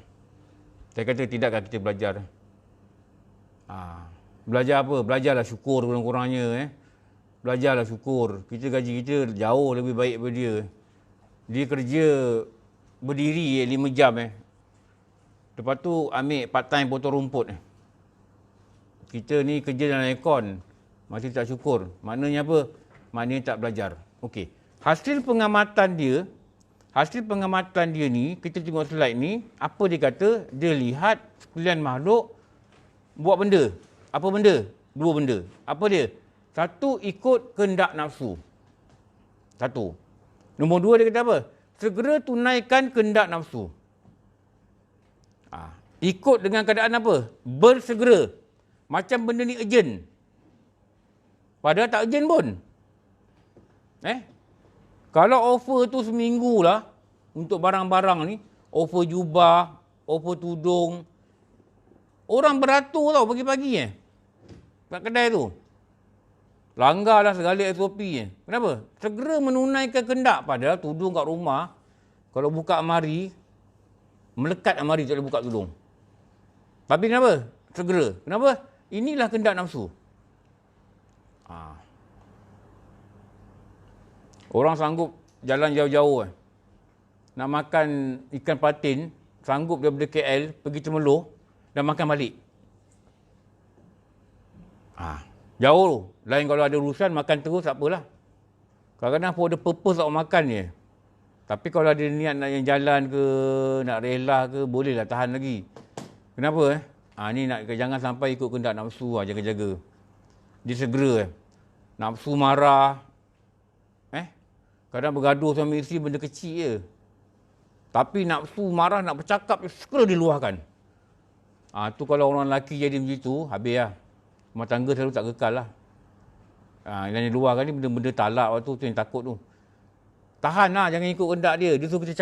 Saya kata tidakkah kita belajar? Belajar apa? Belajarlah syukur kurang-kurangnya Belajarlah syukur. Kita gaji kita jauh lebih baik daripada dia. Dia kerja berdiri 5 jam Lepas tu ambil part time potong rumput Kita ni kerja dalam aircon, masih tak syukur. Maknanya apa? Maknanya tak belajar. Okey. Hasil pengamatan dia ni, kita tengok slide ni, apa dia kata? Dia lihat sekalian makhluk buat benda. Apa benda? 2 benda. Apa dia? Satu, ikut kehendak nafsu. Satu. Nombor 2 dia kata apa? Segera tunaikan kehendak nafsu. Ikut dengan keadaan apa? Bersegera. Macam benda ni urgent. Padahal tak urgent pun. Kalau offer tu seminggu lah untuk barang-barang ni, offer jubah, offer tudung, orang beratur tau pagi-pagi kat kedai tu. Langgarlah segala SOP Kenapa? Segera menunaikan kehendak. Padahal tudung kat rumah, kalau buka amari, melekat amari tak boleh buka tudung. Tapi kenapa? Segera. Kenapa? Inilah kehendak nafsu. Orang sanggup jalan jauh-jauh nak makan ikan patin, sanggup daripada KL pergi Temelloh dan makan balik. Jauh. Lain kalau ada urusan, makan terus tak apalah. Kadang-kadang pun ada purpose nak makan je. Tapi kalau ada niat nak yang jalan ke, nak rela ke, bolehlah tahan lagi. Kenapa? Ni nak jangan sampai ikut kehendak nafsu lah, jaga-jaga. Dia segera. Nafsu marah. Kadang bergaduh sama isteri benda kecil je. Tapi nafsu marah nak bercakap, segera diluahkan. Tu kalau orang lelaki jadi macam tu, habis lah. Rumah tangga selalu tak kekal lah. Yang diluahkan ni benda-benda talak waktu tu yang takut tu. Tahan lah, jangan ikut kehendak dia. Dia suruh kita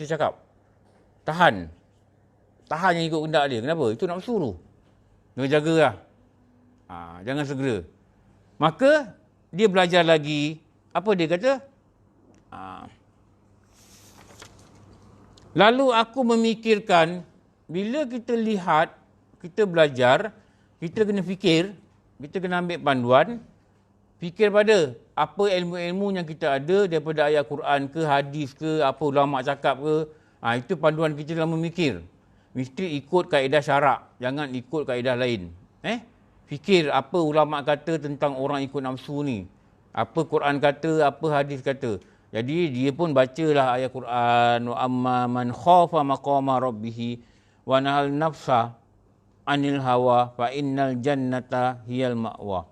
cakap. Tahan. Tahan yang ikut kehendak dia. Kenapa? Itu nafsu tu. Jangan jaga lah. Jangan segera. Maka, dia belajar lagi. Apa dia kata? Lalu aku memikirkan, bila kita lihat, kita belajar, kita kena fikir, kita kena ambil panduan, fikir pada apa ilmu-ilmu yang kita ada daripada ayat Quran ke, hadis ke, apa ulama cakap ke. Itu panduan kita dalam memikir. Mesti ikut kaedah syarak, jangan ikut kaedah lain. Fikir apa ulama kata tentang orang ikut nafsu ni. Apa Quran kata, apa hadis kata. Jadi dia pun bacalah ayat Quran, wa amma man khafa maqama rabbih wa nahal nafsa anil hawa fa innal jannata hiyal ma'wa.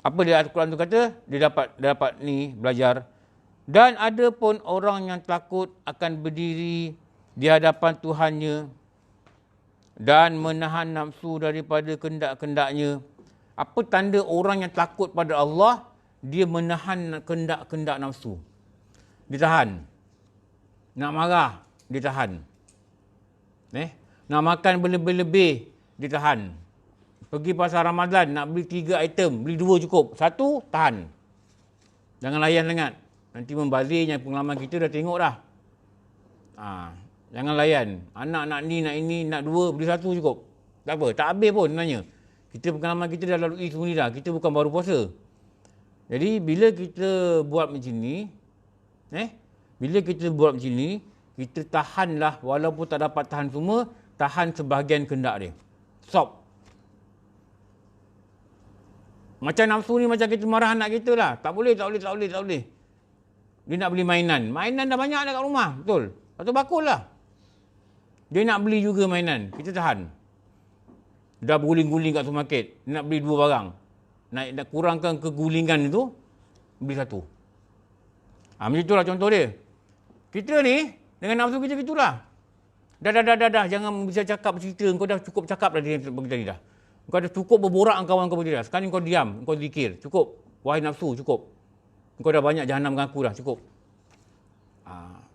Apa dia ayat Quran tu kata? Dia dapat ni belajar. Dan ada pun orang yang takut akan berdiri di hadapan Tuhannya dan menahan nafsu daripada kendak-kendaknya. Apa tanda orang yang takut pada Allah? Dia menahan kendak-kendak nafsu. Dia tahan. Nak marah, dia tahan. Nak makan berlebih-lebih, dia tahan. Pergi pasar Ramadan, nak beli 3 item, beli 2 cukup. 1, tahan. Jangan layan sangat. Nanti membazirnya pengalaman kita dah tengok dah. Jangan layan. Anak nak ni, nak ini, nak 2, beli 1 cukup. Tak apa, tak habis pun sebenarnya. Pengalaman kita dah lalui semua ni dah. Kita bukan baru puasa. Jadi bila kita buat macam ni, kita tahanlah walaupun tak dapat tahan semua, tahan sebahagian kehendak dia. Stop. Macam nafsu ni macam kita marah anak kita lah. Tak boleh. Dia nak beli mainan. Mainan dah banyak dah kat rumah. Betul. Lepas tu bakul lah. Dia nak beli juga mainan. Kita tahan. Dah berguling-guling kat supermarket. Dia nak beli 2 barang. Nak kurangkan kegulingan itu, beli 1. Macam itulah contoh dia. Kita ni, dengan nafsu kita gitulah. Dah. Jangan bisa cakap cerita. Kau dah cukup cakap dah dia bagi tadi dah. Kau dah cukup berborak dengan kawan kau bagi dah. Sekarang kau diam. Kau zikir. Cukup. Wahai nafsu, cukup. Kau dah banyak jahanam dengan aku dah. Cukup.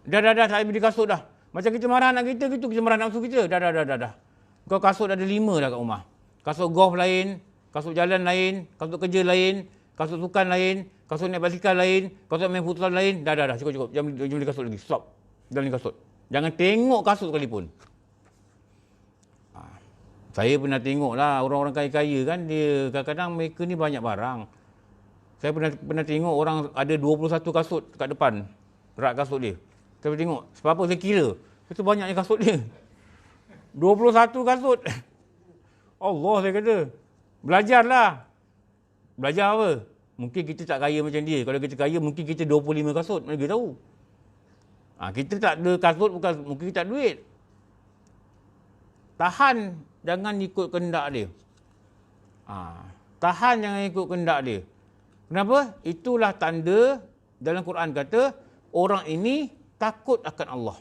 Dah. Saya beli kasut dah. Macam kita marah anak kita gitu. Kita marah nafsu kita. Dah. Kau kasut ada 5 dah kat rumah. Kasut golf lain. Kasut jalan lain, kasut kerja lain, kasut sukan lain, kasut naik basikal lain, kasut main futsal lain. Dah. Cukup. Jangan beli kasut lagi. Stop. Jangan beli kasut. Jangan tengok kasut sekalipun. Saya pernah tengok lah orang-orang kaya-kaya kan, dia kadang-kadang mereka ni banyak barang. Saya pernah tengok orang ada 21 kasut kat depan rak kasut dia. Saya tengok. Sebab apa saya kira? Itu banyaknya kasut dia. 21 kasut. Allah, saya kata. Belajarlah. Belajar apa? Mungkin kita tak kaya macam dia. Kalau kita kaya, mungkin kita 25 kasut. Mana kita tahu? Kita tak ada kasut, bukan mungkin kita tak ada duit. Tahan, jangan ikut kehendak dia. Tahan, jangan ikut kehendak dia. Kenapa? Itulah tanda dalam Quran kata, orang ini takut akan Allah.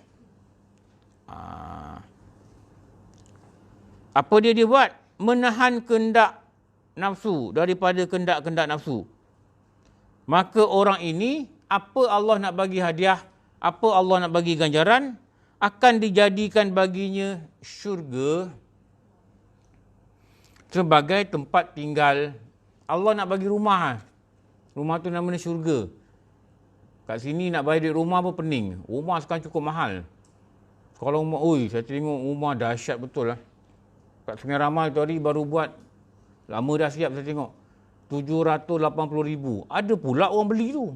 Apa dia buat? Menahan kehendak nafsu daripada kehendak-kehendak nafsu. Maka orang ini, apa Allah nak bagi hadiah, apa Allah nak bagi ganjaran, akan dijadikan baginya syurga sebagai tempat tinggal. Allah nak bagi rumah. Rumah tu namanya syurga. Kat sini nak bayar duit rumah pun pening. Rumah sekarang cukup mahal. Kalau rumah, saya tengok rumah dahsyat betul lah. Kat Sungai Ramal tu hari baru buat. Lama dah siap saya tengok. 780,000. Ada pula orang beli tu.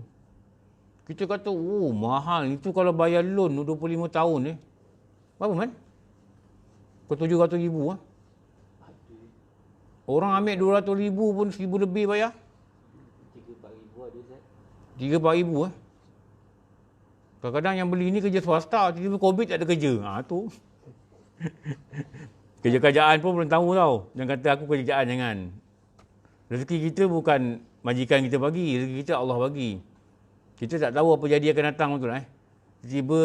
Kita kata, mahal. Itu kalau bayar loan 25 tahun Berapa man? Kau 700,000 Orang ambil 200,000 pun 1,000 lebih bayar. 3-4 ribu ada Ustaz. 3-4 ribu Kadang-kadang yang beli ni kerja swasta, tiba-tiba COVID tak ada kerja. Tu. Kerja-kerjaan pun belum tahu tau. Jangan kata aku kerjaan, jangan. Rezeki kita bukan majikan kita bagi, rezeki kita Allah bagi. Kita tak tahu apa jadi akan datang betul Tiba-tiba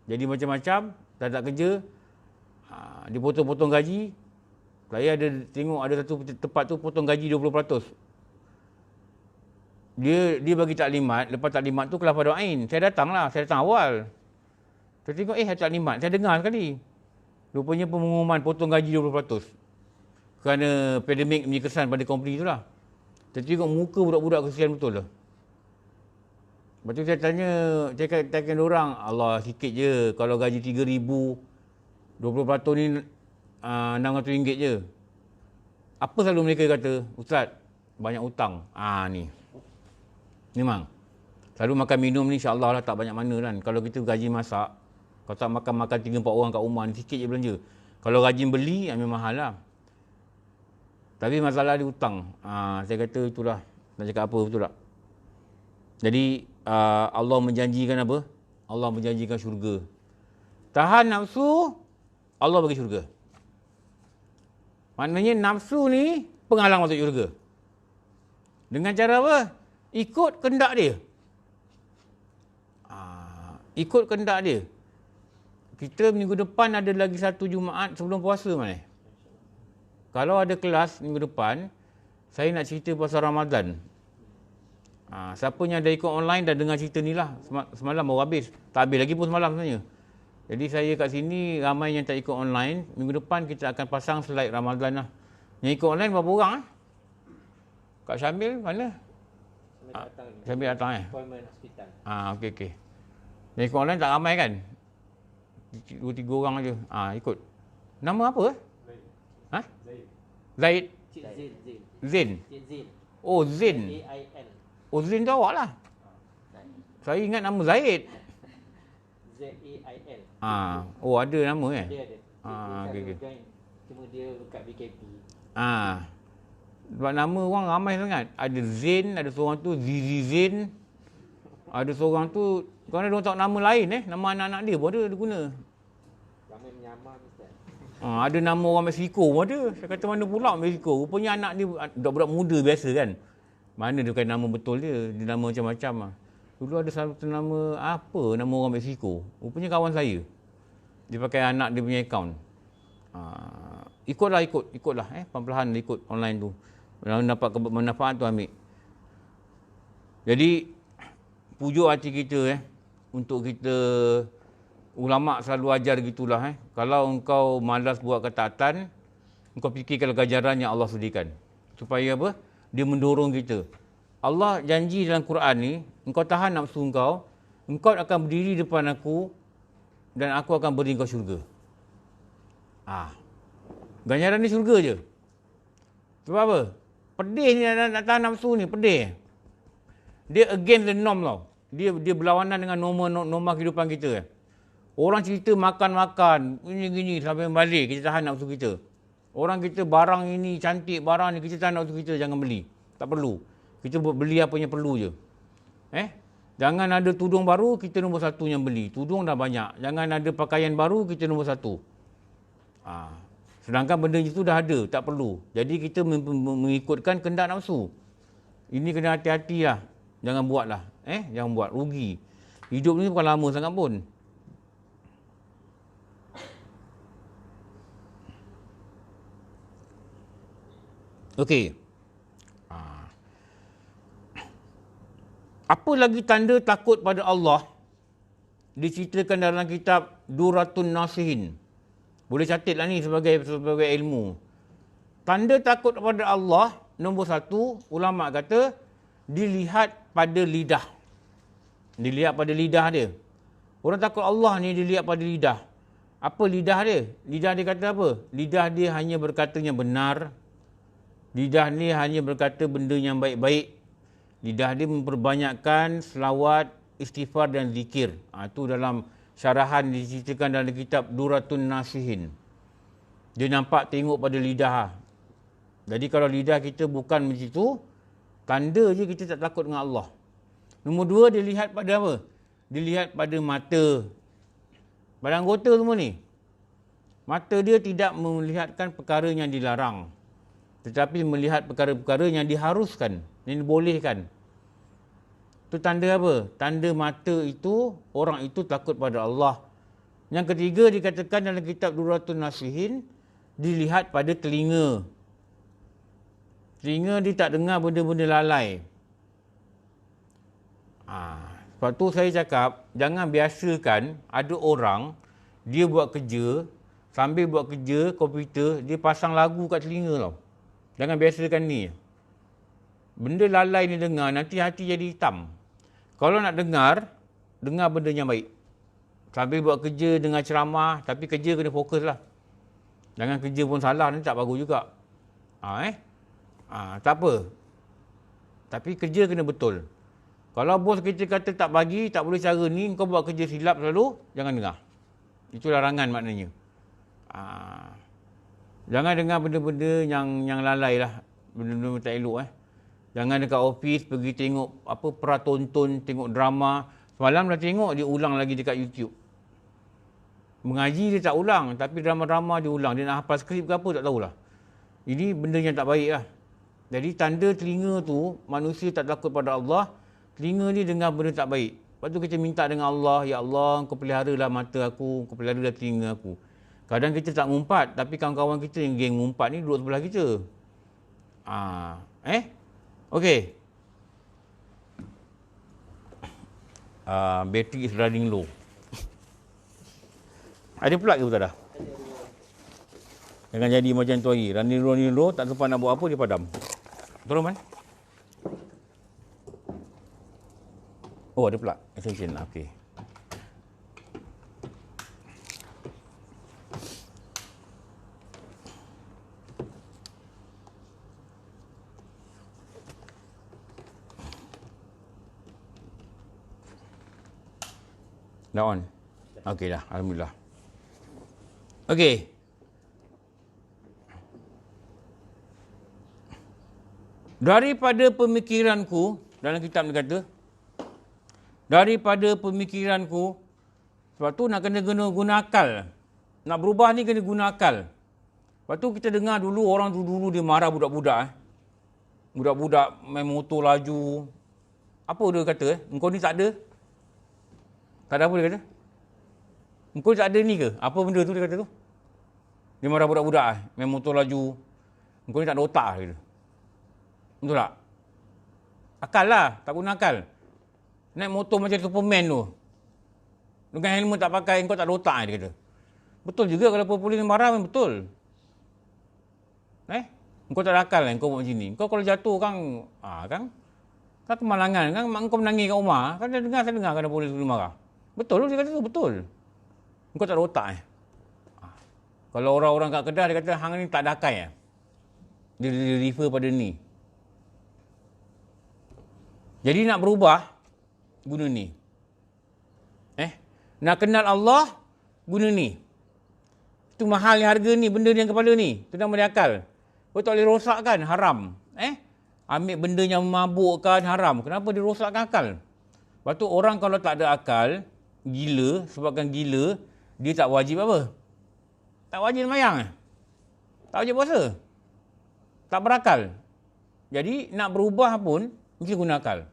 jadi macam-macam, tak kerja, dipotong-potong gaji. Saya ada tengok ada satu tempat tu potong gaji 20%. Dia bagi taklimat, lepas taklimat tu kelas pada ain. Saya datang awal. Saya tengok taklimat, saya dengar sekali. Rupanya pengumuman potong gaji 20%. Kerana pandemik punya kesan pada company tu lah. Saya tengok muka budak-budak kesian betul lah. Lepas tu saya tanya, saya katakan diorang, Allah sikit je kalau gaji 3,000, 20% ni RM600 je. Apa selalu mereka kata? Ustaz, banyak hutang. Ni. Memang. Selalu makan minum ni insya-Allah lah tak banyak mana kan. Kalau kita gaji masak, kalau tak makan 3-4 orang kat rumah ni sikit je belanja. Kalau rajin beli, memang mahal lah. Tapi masalah dia hutang. Saya kata itulah. Nak cakap apa betul tak? Jadi Allah menjanjikan apa? Allah menjanjikan syurga. Tahan nafsu, Allah bagi syurga. Maknanya nafsu ni penghalang masuk syurga. Dengan cara apa? Ikut kehendak dia. Ikut kehendak dia. Kita minggu depan ada lagi satu Jumaat sebelum puasa mana? Kalau ada kelas minggu depan, saya nak cerita pasal Ramadan. Siapa yang dah ikut online dah dengar cerita ni lah. Semalam baru habis. Tak habis lagi pun semalam sebenarnya. Jadi saya kat sini ramai yang tak ikut online. Minggu depan kita akan pasang slide Ramadan lah. Yang ikut online berapa orang? Kak Syamil mana? Syamil datang Appointment hospital. Okey. Yang ikut online tak ramai kan? 2-3 orang je. Ikut. Nama apa? Zaid. Cik Zain. Zain. Cik Zain. Oh, Zain. Zain. Oh, Zain tu awak lah. Saya ingat nama Zaid. Zain. Oh, ada nama Dia ada. Okey. Cuma dia kat BKP. Sebab nama orang ramai sangat. Ada Zain, ada seorang tu Zizi Zain. Ada seorang tu, kerana dia tak nama lain nama anak-anak dia pun ada guna. Ramai menyamar Ustaz. Ada nama orang Mexico pun ada. Saya kata mana pula Mexico. Rupanya anak dia budak-budak muda biasa kan. Mana dia bukan nama betul dia. Dia nama macam-macam Dulu ada satu nama nama orang Mexico. Rupanya kawan saya. Dia pakai anak dia punya akaun. Ikutlah. Perlahan-lahan ikut online tu. Dapat manfaat tu ambil. Jadi pujuk hati kita untuk kita ulama selalu ajar gitulah Kalau engkau malas buat ketaatan, engkau fikirkan ganjaran yang Allah sediakan. Supaya apa? Dia mendorong kita. Allah janji dalam Quran ni, engkau tahan nafsu engkau akan berdiri depan aku dan aku akan beri engkau syurga. Ganjaran ni syurga je. Sebab apa? Pedih ni nak tahan nafsu ni, pedih. Dia against the norm tau. Dia berlawanan dengan norma kehidupan kita. Orang cerita makan-makan, gini-gini sampai balik, kita tahan nafsu kita. Orang kita barang ini cantik, barang ni kita tahan nafsu kita, jangan beli. Tak perlu. Kita beli apa yang perlu je. Jangan ada tudung baru, kita nombor satu yang beli. Tudung dah banyak. Jangan ada pakaian baru, kita nombor satu. Sedangkan benda itu dah ada, tak perlu. Jadi kita mengikutkan kehendak nafsu. Ini kena hati-hati lah. Jangan buat lah. Jangan buat. Rugi. Hidup ni bukan lama sangat pun. Okey. Apa lagi tanda takut pada Allah? Diceritakan dalam kitab Duratun Nasihin. Boleh catatlah ni sebagai ilmu. Tanda takut kepada Allah, nombor satu, ulama kata, dilihat pada lidah. Dilihat pada lidah dia. Orang takut Allah ni dilihat pada lidah. Apa lidah dia? Lidah dia kata apa? Lidah dia hanya berkata yang benar. Lidah ni hanya berkata benda yang baik-baik. Lidah dia memperbanyakkan selawat, istighfar dan zikir. Itu dalam syarahan diceritakan dalam kitab Duratun Nasihin. Dia nampak tengok pada lidah. Jadi kalau lidah kita bukan macam itu, tanda je kita tak takut dengan Allah. Nombor dua, dilihat pada apa? Dilihat pada mata. Pada anggota semua ni. Mata dia tidak melihatkan perkara yang dilarang. Tetapi melihat perkara-perkara yang diharuskan, yang dibolehkan. Itu tanda apa? Tanda mata itu, orang itu takut pada Allah. Yang ketiga dikatakan dalam kitab Durratun Nasihin, dilihat pada telinga. Telinga dia tak dengar benda-benda lalai. Sebab tu saya cakap, jangan biasakan ada orang, dia buat kerja, sambil buat kerja, komputer, dia pasang lagu kat telinga tau. Jangan biasakan ni. Benda lalai ni dengar, nanti hati jadi hitam. Kalau nak dengar benda yang baik. Sambil buat kerja, dengar ceramah, tapi kerja kena fokus lah. Jangan kerja pun salah, ni tak bagus juga. Tak apa. Tapi kerja kena betul. Kalau bos kita kata tak bagi, tak boleh cara ni, kau buat kerja silap selalu, jangan dengar. Itu larangan maknanya. Jangan dengar benda-benda yang lalai lah. Benda-benda tak elok. Jangan dekat office pergi tengok pratonton, tengok drama. Semalam dah tengok, dia ulang lagi dekat YouTube. Mengaji dia tak ulang, tapi drama-drama dia ulang. Dia nak hafal skrip ke apa, tak tahulah. Ini benda yang tak baik lah. Jadi tanda telinga tu, manusia tak takut pada Allah, telinga ni dengar benda tak baik. Lepas tu kita minta dengan Allah, ya Allah, kau peliharalah mata aku, kau peliharalah telinga aku. Kadang kita tak ngumpat, tapi kawan-kawan kita yang geng ngumpat ni duduk sebelah kita. Okey. Battery is running low. Ada plug ke tak dah? Jangan jadi macam tu lagi. Running low, tak sempat nak buat apa, dia padam. Tolong man. Oh, ada plug. Extension. Okey. Dah on? Okey dah. Alhamdulillah. Okey. Daripada pemikiranku, dalam kitab dia kata, daripada pemikiranku, sebab tu nak kena guna akal. Nak berubah ni kena guna akal. Sebab tu kita dengar dulu, orang dulu dia marah budak-budak. Budak-budak main motor laju. Apa dia kata? Engkau ni tak ada? Tak ada apa dia kata? Engkau tak ada ni ke? Apa benda tu dia kata tu? Dia marah budak-budak main motor laju. Engkau ni tak ada otak dia. Betul tak? Akal lah, tak guna akal. Naik motor macam Superman tu. Dengan helmet tak pakai, engkau tak ada otak dia kata. Betul juga kalau polis marah memang betul. Engkau tak ada akal lah, engkau buat macam ni. Engkau kalau jatuh kan kemalangan, kan mak engkau menangis kat rumah. Kan saya dengar kalau polis marah. Betul dia kata tu, betul. Engkau tak ada otak Kalau orang-orang kat Kedah dia kata hang ni tak ada akal Dia refer pada ni. Jadi nak berubah, guna ni. Nak kenal Allah, guna ni. Itu mahal yang harga ni, benda ni yang kepala ni. Itu nama dia akal. Kau tak boleh rosakkan, haram. Ambil benda yang memabukkan, haram. Kenapa dia rosakkan akal? Lepas tu orang kalau tak ada akal, gila, sebabkan gila, dia tak wajib apa? Tak wajib sembahyang. Tak wajib puasa. Tak berakal. Jadi nak berubah pun, mesti guna akal.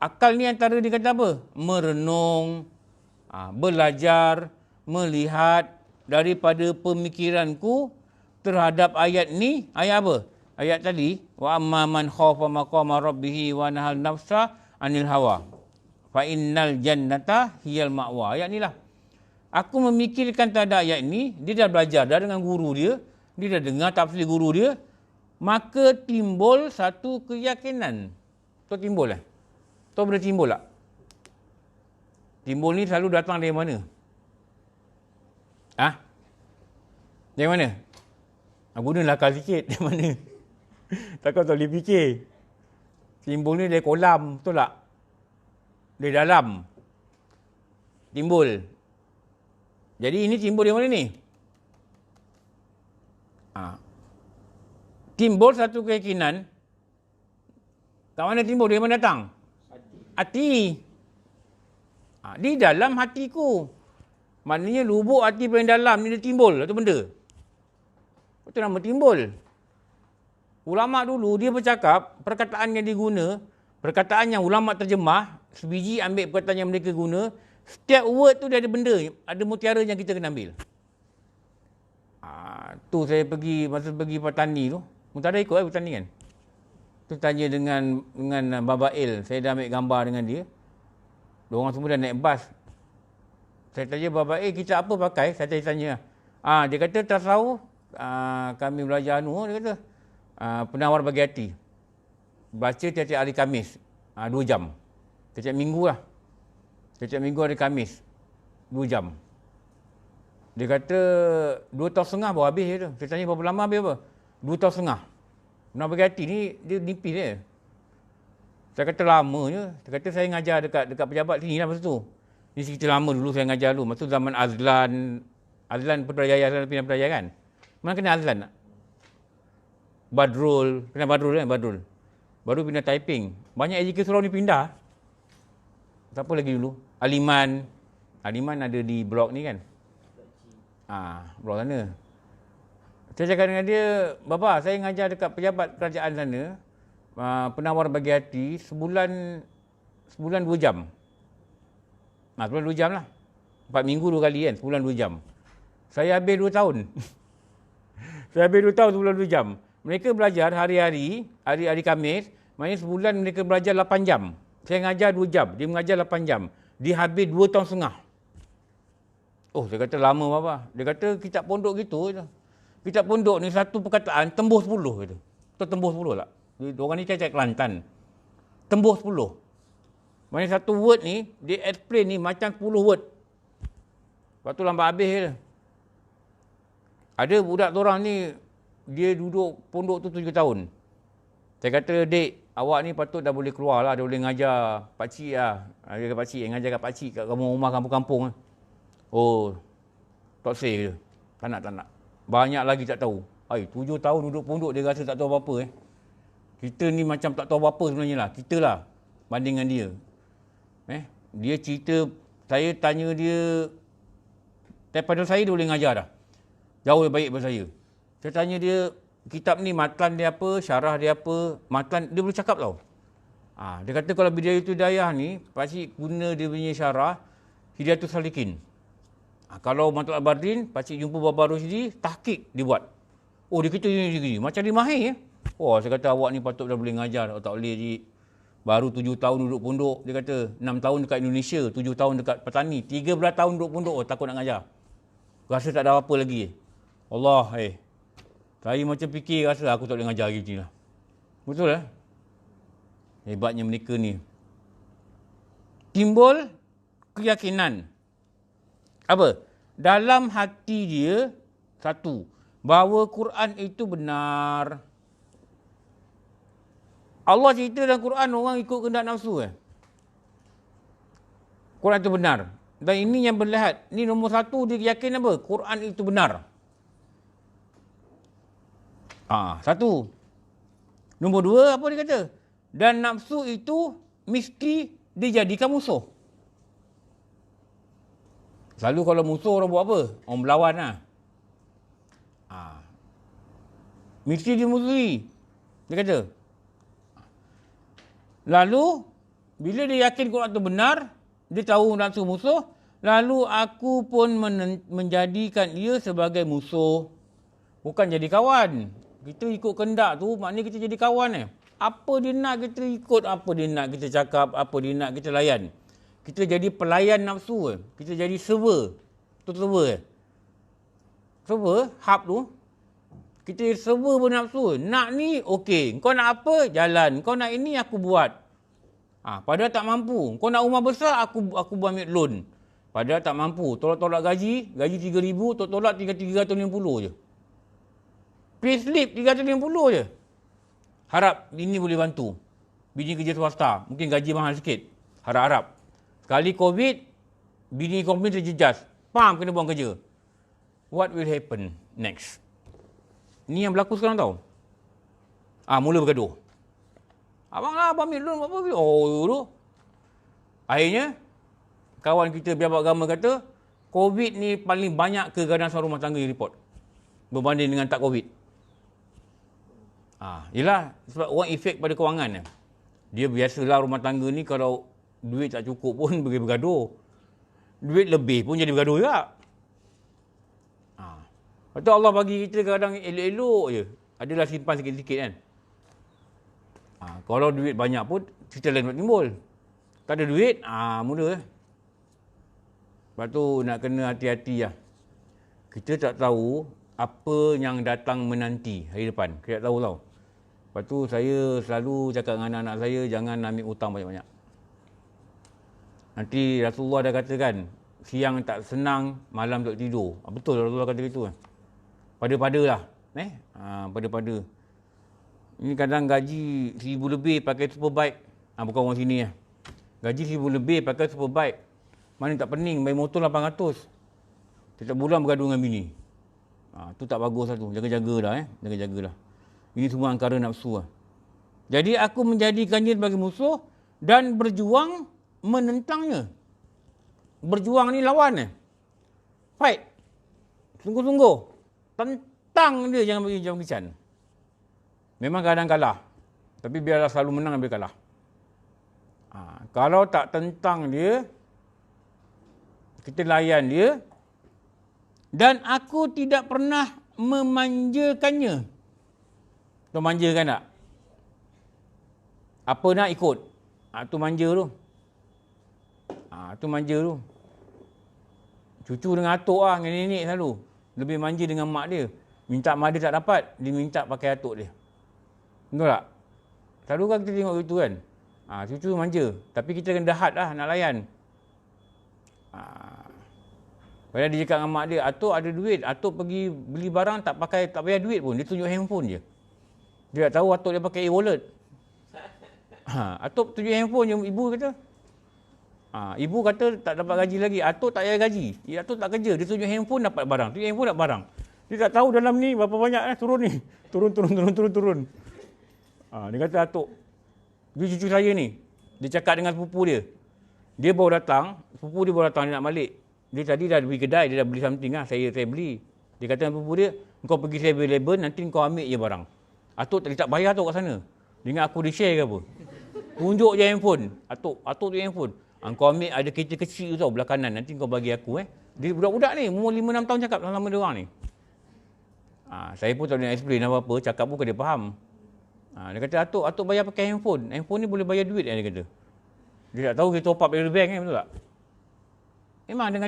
Akal ni antara dia kata apa? Merenung, belajar, melihat daripada pemikiranku terhadap ayat ni. Ayat apa? Ayat tadi. Wa amma man khafa maqama rabbih wa nahal nafsa anil hawa. Fa innal jannata hiyal ma'wa. Ayat ni lah. Aku memikirkan terhadap ayat ni. Dia dah belajar dah dengan guru dia. Dia dah dengar tafsir guru dia. Maka timbul satu keyakinan. Tu timbul Tu benda timbul tak? Timbul ni selalu datang dari mana? Dari mana? Gunalah akal sikit. Dari mana? Takkan tak boleh fikir. Timbul ni dari kolam. Betul tak? Dari dalam. Timbul. Jadi ini timbul dari mana ni? timbul satu keyakinan. Kat mana timbul? Dari mana datang? Hati. Di dalam hatiku. Maknanya lubuk hati paling dalam ni dia timbul satu benda. Itu nama timbul. Ulama dulu dia bercakap, perkataan yang diguna, perkataan yang ulama terjemah, sebiji ambil perkataan yang mereka guna, setiap word tu dia ada benda, ada mutiara yang kita kena ambil. Tu saya pergi, masa pergi petani tu, Mutara ikut petani kan? Tu tanya dengan Babail, saya dah ambil gambar dengan dia. Diorang semua dah naik bas. Saya tanya Babail, kita apa pakai? Saya tanya. Dia kata tasawuf, kami belajar dia kata. Penawar bagi hati. Baca tiap-tiap hari Khamis. 2 jam. Tiap-tiap minggu lah. Tiap-tiap minggu hari Khamis. 2 jam. Dia kata 2 tahun setengah baru habis je tu. Saya tanya berapa lama habis apa? 2 tahun setengah. Penawar bagi hati ni dia nipis je. Saya kata lama je. Dia kata saya ngajar dekat pejabat sini lah masa tu. Ni cerita lama dulu saya ngajar dulu. Masa tu zaman Azlan Putrajaya, Azlan Pindah Putrajaya kan? Mana kena Azlan tak? Badrul, pindah Badrul kan? Baru pindah Taiping. Banyak AJK Surau ni pindah. Siapa lagi dulu? Aliman ada di blok ni kan? Blok sana. Saya cakap dengan dia, Baba, saya ngajar dekat pejabat kerajaan sana, penawar bagi hati, sebulan 2 jam. Sebulan 2 jam lah. 4 minggu 2 kali kan? Sebulan 2 jam. Saya habis 2 tahun. Saya habis 2 tahun sebulan 2 jam. Mereka belajar hari-hari Khamis, maknanya sebulan mereka belajar 8 jam. Saya ngajar 2 jam, dia mengajar 8 jam. Dia habis 2 tahun setengah. Saya kata lama Bapa. Dia kata kitab pondok gitu. Kitab pondok ni satu perkataan tembus 10 gitu. Tu tembus 10 tak? Orang ni cakap Kelantan. Tembus 10. Maknanya satu word ni, dia explain ni macam 10 word. Lepas tu lambat habis je. Ada budak orang ni, dia duduk pondok tu 7 tahun. Saya kata, Dek, awak ni patut dah boleh keluar lah. Dia boleh ngajar pakcik lah. Dia kata pakcik, ngajar kat pakcik kat rumah kampung-kampung. Tak say je. Tak nak. Banyak lagi tak tahu. 7 tahun duduk pondok, dia rasa tak tahu apa-apa. Kita ni macam tak tahu apa-apa sebenarnya lah. Kita lah, banding dengan dia. Dia cerita, saya tanya dia, daripada saya dia boleh ngajar dah. Jauh lebih baik daripada saya. Saya tanya dia, kitab ni matan dia apa, syarah dia apa, matan dia boleh cakap tau. Dia kata kalau Bidayatul Hidayah ni, pasti guna dia punya syarah, Hidayatul Salikin. Kalau Matul Abardin, pasti jumpa Baba Rusdi, tahqiq dia buat. Dia kata gini, macam dia mahir. Saya kata awak ni patut dah boleh ngajar. Tak boleh je. Baru 7 tahun duduk pondok, dia kata 6 tahun dekat Indonesia, 7 tahun dekat petani, 13 tahun duduk pondok, takut nak ngajar. Rasa tak ada apa lagi. Allah, saya macam fikir rasa aku tak boleh ngajar lagi macam lah. Betul lah. Hebatnya mereka ni. Timbul keyakinan. Apa? Dalam hati dia, satu, bahawa Quran itu benar. Allah cerita dalam Quran, orang ikut kehendak nafsu. Quran itu benar. Dan ini yang berlihat. Ini nombor 1, dia yakin apa? Quran itu benar. 1. Nombor 2, apa dia kata? Dan nafsu itu mesti dijadikan musuh. Selalu kalau musuh orang buat apa? Orang berlawan lah. Mesti dimusuhi. Dia kata. Lalu, bila dia yakin Quran itu benar, dia tahu nafsu musuh, lalu aku pun menjadikan dia sebagai musuh. Bukan jadi kawan. Kita ikut kehendak tu, maknanya kita jadi kawan. Apa dia nak kita ikut, apa dia nak kita cakap, apa dia nak kita layan. Kita jadi pelayan nafsu. Kita jadi server. Tu server. Server, hub tu. Kita server bernafsu. Nak ni, okey. Kau nak apa? Jalan. Kau nak ini, aku buat. Padahal tak mampu. Kau nak rumah besar, aku ambil loan. Padahal tak mampu. Tolak-tolak gaji 3,000, tolak 350 je. Payslip 350 je. Harap ini boleh bantu. Bini kerja swasta, mungkin gaji mahal sikit. Harap-harap. Sekali COVID, bini komplain terjejas. Kena buang kerja. What will happen next? Ni yang berlaku sekarang tau. Mula bergaduh. Abang ambil loan, apa? Dulu. Akhirnya, kawan kita pejabat agama kata, COVID ni paling banyak keganasan rumah tangga yang report. Berbanding dengan tak COVID. Yelah, sebab orang efek pada kewangan. Dia biasalah rumah tangga ni kalau duit tak cukup pun pergi bergaduh. Duit lebih pun jadi bergaduh juga. Lepas tu Allah bagi kita kadang elok-elok je. Adalah simpan sikit-sikit kan. Kalau duit banyak pun, cerita lain nak timbul. Tak ada duit, mula. Lepas tu nak kena hati-hati lah. Kita tak tahu apa yang datang menanti hari depan. Kita tak tahu tau. Lepas tu saya selalu cakap dengan anak-anak saya, jangan ambil hutang banyak-banyak. Nanti Rasulullah dah katakan, siang tak senang, malam tak tidur. Betul Rasulullah kata gitu kan. Pada-pada lah. Pada-pada. Ini kadang gaji 1,000 lebih pakai superbike. Bukan orang sini lah. Gaji 1,000 lebih pakai superbike. Mana tak pening, bayar motor 800. Setiap bulan bergaduh dengan bini. Tu tak bagus lah tu. Jaga-jagalah. Jaga-jagalah. Ini semua angkara nafsu lah. Jadi aku menjadikannya sebagai musuh dan berjuang menentangnya. Berjuang ni lawan. Fight. Sungguh-sungguh. Tentang dia, jangan bagi jam kican. Memang kadang kalah. Tapi biarlah selalu menang habis kalah. Kalau tak tentang dia, kita layan dia. Dan aku tidak pernah memanjakannya. Tu manjakan tak? Apa nak ikut? Tu manja tu. Tu manja tu. Cucu dengan atuk lah, dengan nenek selalu. Lebih manja dengan mak dia. Minta mak dia tak dapat, dia minta pakai atuk dia. Betul tak? Selalu kan kita tengok gitu kan. Cucu manja. Tapi kita kena dahat lah nak layan. Padahal dia cakap dengan mak dia, atuk ada duit. Atuk pergi beli barang tak payah duit pun. Dia tunjuk handphone je. Dia tak tahu atuk dia pakai e-wallet. Atuk tunjuk handphone je, ibu kata. Ibu kata tak dapat gaji lagi. Atuk tak payah gaji. Atuk tak kerja. Dia tunjuk handphone dapat barang. Tunjuk handphone dapat barang. Dia tak tahu dalam ni berapa banyak turun ni. Turun. Dia kata atuk. Dia cucu saya ni. Dia cakap dengan sepupu dia. Dia baru datang. Sepupu dia baru datang, dia nak balik. Dia tadi dah pergi kedai, dia dah beli something lah. Saya beli. Dia kata dengan sepupu dia, kau pergi 7-Eleven, nanti kau ambil je barang. Atuk tak bayar tu kat sana. Dia ingat aku di-share ke apa. Tunjuk je handphone. Atuk tunjuk handphone. Kau ambil, ada kereta kecil tu tau, belah kanan. Nanti kau bagi aku. Dia budak-budak ni, umur 5-6 tahun cakap sama dia orang ni. Saya pun tak boleh explain apa-apa, cakap pun dia faham. Dia kata, atuk bayar pakai handphone. Handphone ni boleh bayar duit, dia kata. Dia tak tahu kita top up dari bank kan, betul tak? Memang dengan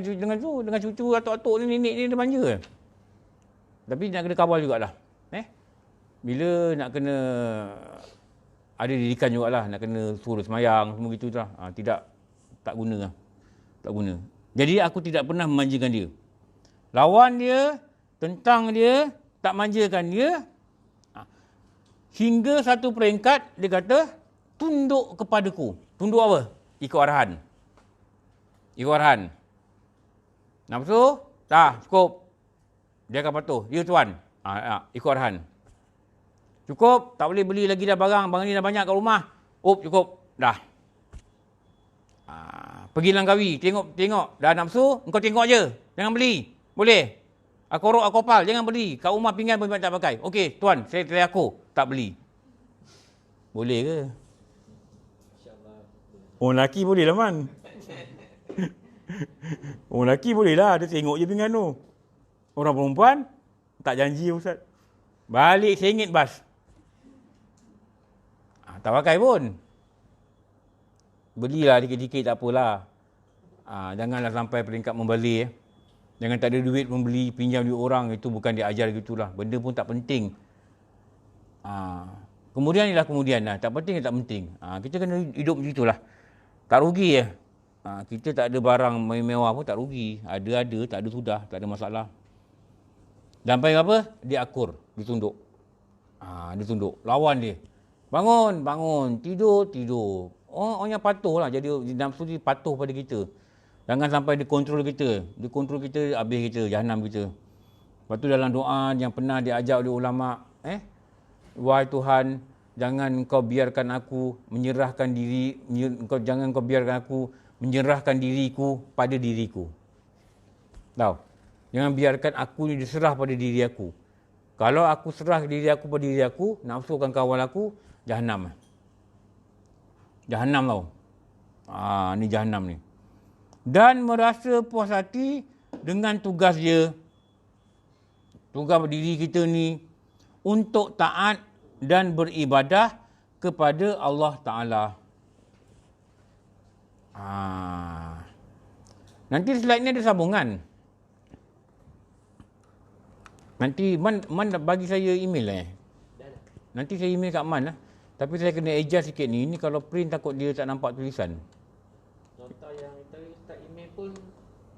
cucu atuk-atuk ni, nenek ni dia manja. Tapi nak kena kawal jugalah. Bila nak kena ada didikan jugalah, nak kena suruh semayang, semua gitu lah. Tak guna lah. Tak guna. Jadi aku tidak pernah memanjakan dia. Lawan dia, tentang dia, tak manjakan dia. Hingga satu peringkat, dia kata, tunduk kepadaku. Tunduk apa? Ikut arahan. Ikut arahan. Nafsu? Tak, cukup. Dia akan patuh. Ya tuan. Ikut arahan. Cukup, tak boleh beli lagi dah barang. Barang ni dah banyak kat rumah. Cukup. Dah. Pergi Langkawi. Tengok. Dah nafsu, engkau tengok je. Jangan beli. Boleh? Aku opal. Jangan beli. Kat rumah pinggan pun tak pakai. Okey, tuan. Saya try aku. Tak beli. Boleh ke? Orang lelaki boleh lah, Man. Orang lelaki boleh lah. Dia tengok je pinggan tu. Orang perempuan, tak janji Ustaz. Balik RM1 bas. Tak pakai pun. Belilah dikit-dikit, tak apalah. Janganlah sampai peringkat membeli. Jangan tak ada duit membeli, pinjam duit orang. Itu bukan dia ajar gitulah. Benda pun tak penting. Kemudian lah. Tak penting, tak penting. Kita kena hidup begitulah. Tak rugi ya. Kita tak ada barang mewah pun tak rugi. Ada, tak ada sudah. Tak ada masalah. Sampai apa? Dia akur. Dia tunduk. Dia tunduk. Lawan dia. Bangun. Tidur. Orang yang patuh lah. Jadi nafsu dia patuh pada kita. Jangan sampai dia kontrol kita. Dia kontrol kita, habis kita, jahanam kita. Lepas tu dalam doa yang pernah diajar oleh ulama'. Wahai Tuhan, jangan kau biarkan aku menyerahkan diri, jangan kau biarkan aku menyerahkan diriku pada diriku. Tahu? Jangan biarkan aku ni diserah pada diri aku. Kalau aku serah diri aku pada diri aku, nafsu akan kawal aku, Jahannam. Jahannam tau. Ni Jahannam ni. Dan merasa puas hati dengan tugas dia. Tugas diri kita ni untuk taat dan beribadah kepada Allah Ta'ala. Nanti slide ni ada sambungan. Nanti Man bagi saya email Nanti saya email kat Man lah. Tapi saya kena adjust sikit ni. Ni kalau print takut dia tak nampak tulisan. Nota yang tadi Ustaz email pun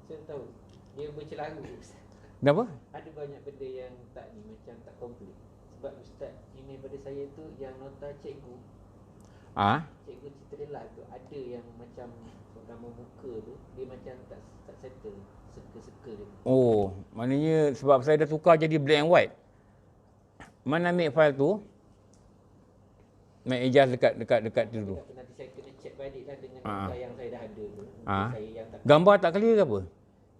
saya tahu dia bercelaru. Kenapa? Ada banyak benda yang tak ni macam tak komplit. Sebab Ustaz email pada saya tu yang nota cikgu. Cikgu cerita dia live tu ada yang macam gambar muka tu dia macam tak settle, seka-seka dia. Oh, maknanya sebab saya dah tukar jadi black and white. Mana ambil file tu? Nak adjust dekat dulu. Nanti saya kena check balik lah dengan nota yang saya dah ada tu. Saya yang tak gambar tak clear ke apa?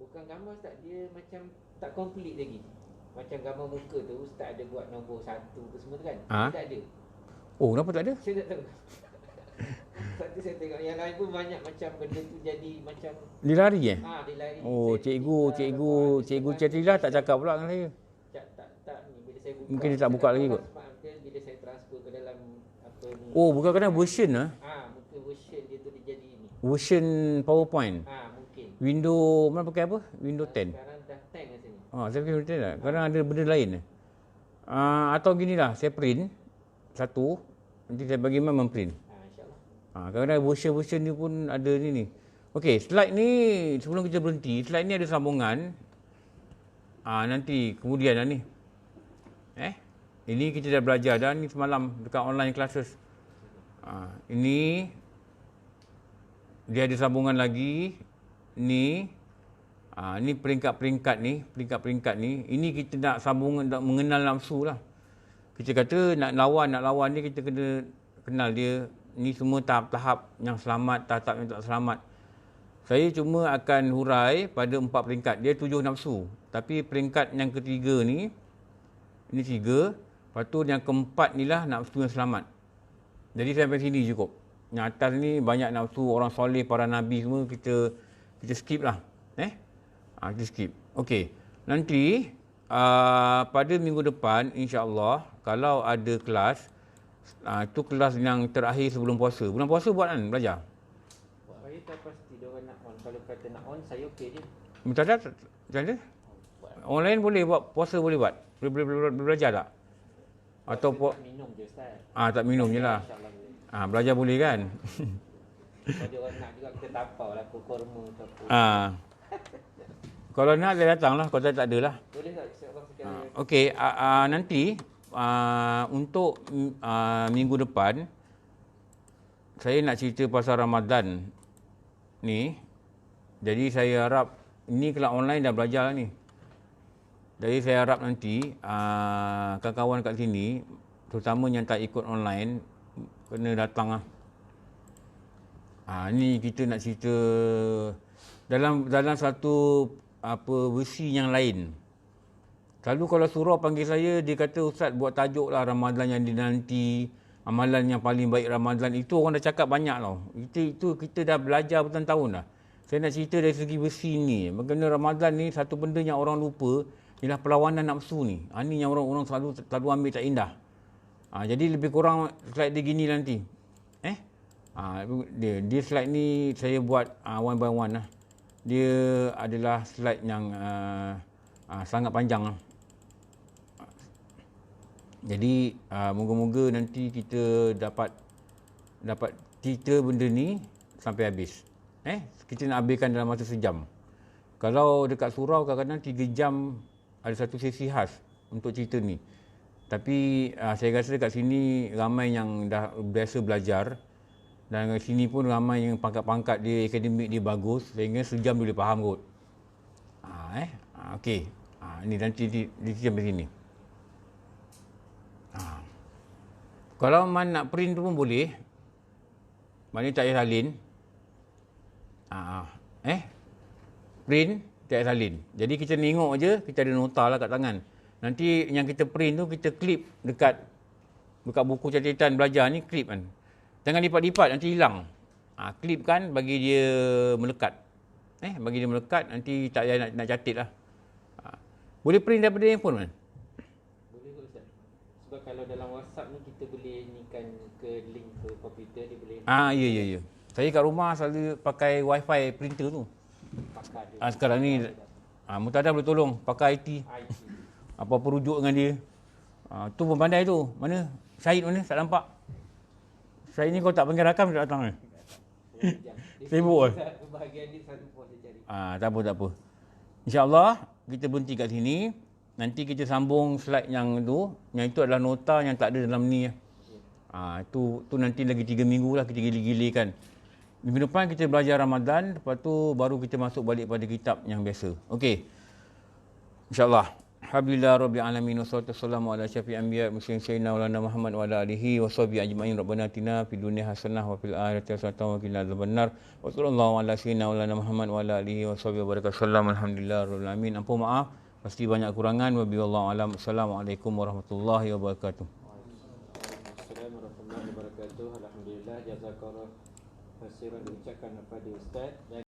Bukan gambar Ustaz, dia macam tak komplit lagi. Macam gambar muka tu Ustaz ada buat nombor 1 tu semua tu kan? Tak ada. Oh, kenapa tak ada? Saya tak tahu. Satu saya tengok yang lain pun banyak macam benda tu jadi macam Dia lari dia lari. Oh, cikgu Cetila tak cakap pula dengan saya. Tak ni bila saya buka. Mungkin dia tak buka lagi kot. Bila saya transfer ke dalam apa ni. Oh, bukan kena version mungkin version dia tu dia jadi ni. Version PowerPoint. Mungkin. Windows mana pakai apa? Windows 10. Sekarang dah 10 kat sini. Saya pakai Windows 10 lah. Kadang ada benda lain. Atau ginilah, saya print satu, nanti saya bagi Man memprint. Kadang-kadang version ni pun ada ni. Okey, slide ni sebelum kita berhenti, slide ni ada sambungan. Nanti kemudian lah ni. Ini kita dah belajar dah ni semalam dekat online classes. Ini dia ada sambungan lagi. Ni ni peringkat-peringkat ni. Ini kita nak sambungan, nak mengenal nafsu lah. Kita kata nak lawan ni kita kena kenal dia. Ni semua tahap-tahap yang selamat, tahap yang tak selamat. Saya cuma akan hurai pada 4 peringkat. Dia 7 nafsu. Tapi peringkat yang ketiga ni, ini 3. Lepas tu yang keempat ni lah nafsu yang selamat. Jadi sampai sini cukup. Yang atas ni banyak nafsu, orang soleh, para nabi semua kita skip lah. Kita skip. Okey. Nanti pada minggu depan insya-Allah kalau ada kelas, itu kelas yang terakhir sebelum puasa. Bulan puasa buat kan belajar? Saya tak pasti dia orang nak on. Kalau kata nak on, saya okey je. Macam mana? Online boleh buat, puasa boleh buat? Boleh belajar tak? Atau tak minum je Ustaz. Tak minum je lah. Belajar boleh kan? Kalau dia orang nak juga kita tapau lah, kurma ke apa. Kalau nak dia datang lah, kalau tak ada lah. Boleh tak? Sekali. Okey, nanti untuk minggu depan saya nak cerita pasal Ramadan ni. Jadi saya harap ni kelas online dah belajar lah ni. Jadi saya harap nanti kawan-kawan kat sini, terutama yang tak ikut online, kena datang lah. Ni kita nak cerita dalam satu versi yang lain. Selalu kalau surau panggil saya, dia kata Ustaz buat tajuk lah Ramadan yang dinanti, amalan yang paling baik Ramadan. Itu orang dah cakap banyak tau. Itu kita dah belajar bertahun-tahun dah. Saya nak cerita dari segi versi ni. Bagaimana Ramadan ni satu benda yang orang lupa ialah perlawanan nafsu ni. Ni yang orang selalu ambil tak indah. Jadi lebih kurang slide dia gini nanti. Dia slide ni saya buat one by one lah. Dia adalah slide yang sangat panjang lah. Jadi moga-moga nanti kita dapat cerita benda ni sampai habis. Kita nak habiskan dalam masa sejam. Kalau dekat surau kadang-kadang 3 jam ada satu sesi khas untuk cerita ni. Tapi saya rasa dekat sini ramai yang dah biasa belajar. Dan kat sini pun ramai yang pangkat-pangkat dia, akademik dia bagus. Sehingga sejam boleh faham kot. Okey. Ni nanti di sampai sini. Kalau Man nak print tu pun boleh. Maknanya tak payah salin. Print tak payah salin. Jadi kita tengok je, kita ada nota lah kat tangan. Nanti yang kita print tu kita clip dekat buku catatan belajar ni, clip kan. Jangan lipat-lipat, nanti hilang. Clip kan bagi dia melekat. Bagi dia melekat, nanti tak payah nak catit lah. Boleh print daripada handphone kan? Boleh ke Ustaz? Sebab kalau dalam WhatsApp ni kita boleh ni kan ke link ke komputer dia boleh. Ya. Saya kat rumah selalu pakai wifi printer tu. Pakai Sekarang ni Mutadah boleh tolong pakai IT. Apa-apa rujuk dengan dia. Tu pun pandai tu. Mana? Syahid mana? Tak nampak. Syahid ni kalau tak panggil rakam dia tak datang ni. Sibuk ke? Bahagian ni satu pun saya cari. Tak apa. InsyaAllah kita berhenti kat sini. Nanti kita sambung slide yang tu. Yang itu adalah nota yang tak ada dalam ni. Tu nanti lagi 3 minggu lah kita gili-gilikan. Minggu depan kita belajar Ramadan. Lepas tu baru kita masuk balik pada kitab yang biasa. Okey. InsyaAllah. Alhamdulillah Rabbil Alamin. Wassalatu wassalamu ala syafi'il anbiya muslim sayyidina Maulana Muhammad wa ala alihi wa sahbihi ajma'in. Rabbana atina fid dunya hasanah wa fil akhirati hasanah wa qina adzabannar. Wa sallallahu ala sayyidina Maulana Muhammad wa ala alihi wa sahbihi wa barakatuh. Alhamdulillah Rabbil Alamin. Ampun maaf, pasti banyak kurangan. Wa billahi alam. Assalamualaikum warahmatullahi wabarakatuh. Assalamualaikum warahmatullahi wabarakatuh. Alhamdulillah, jazakallah khairan diucapkan kepada Ustaz.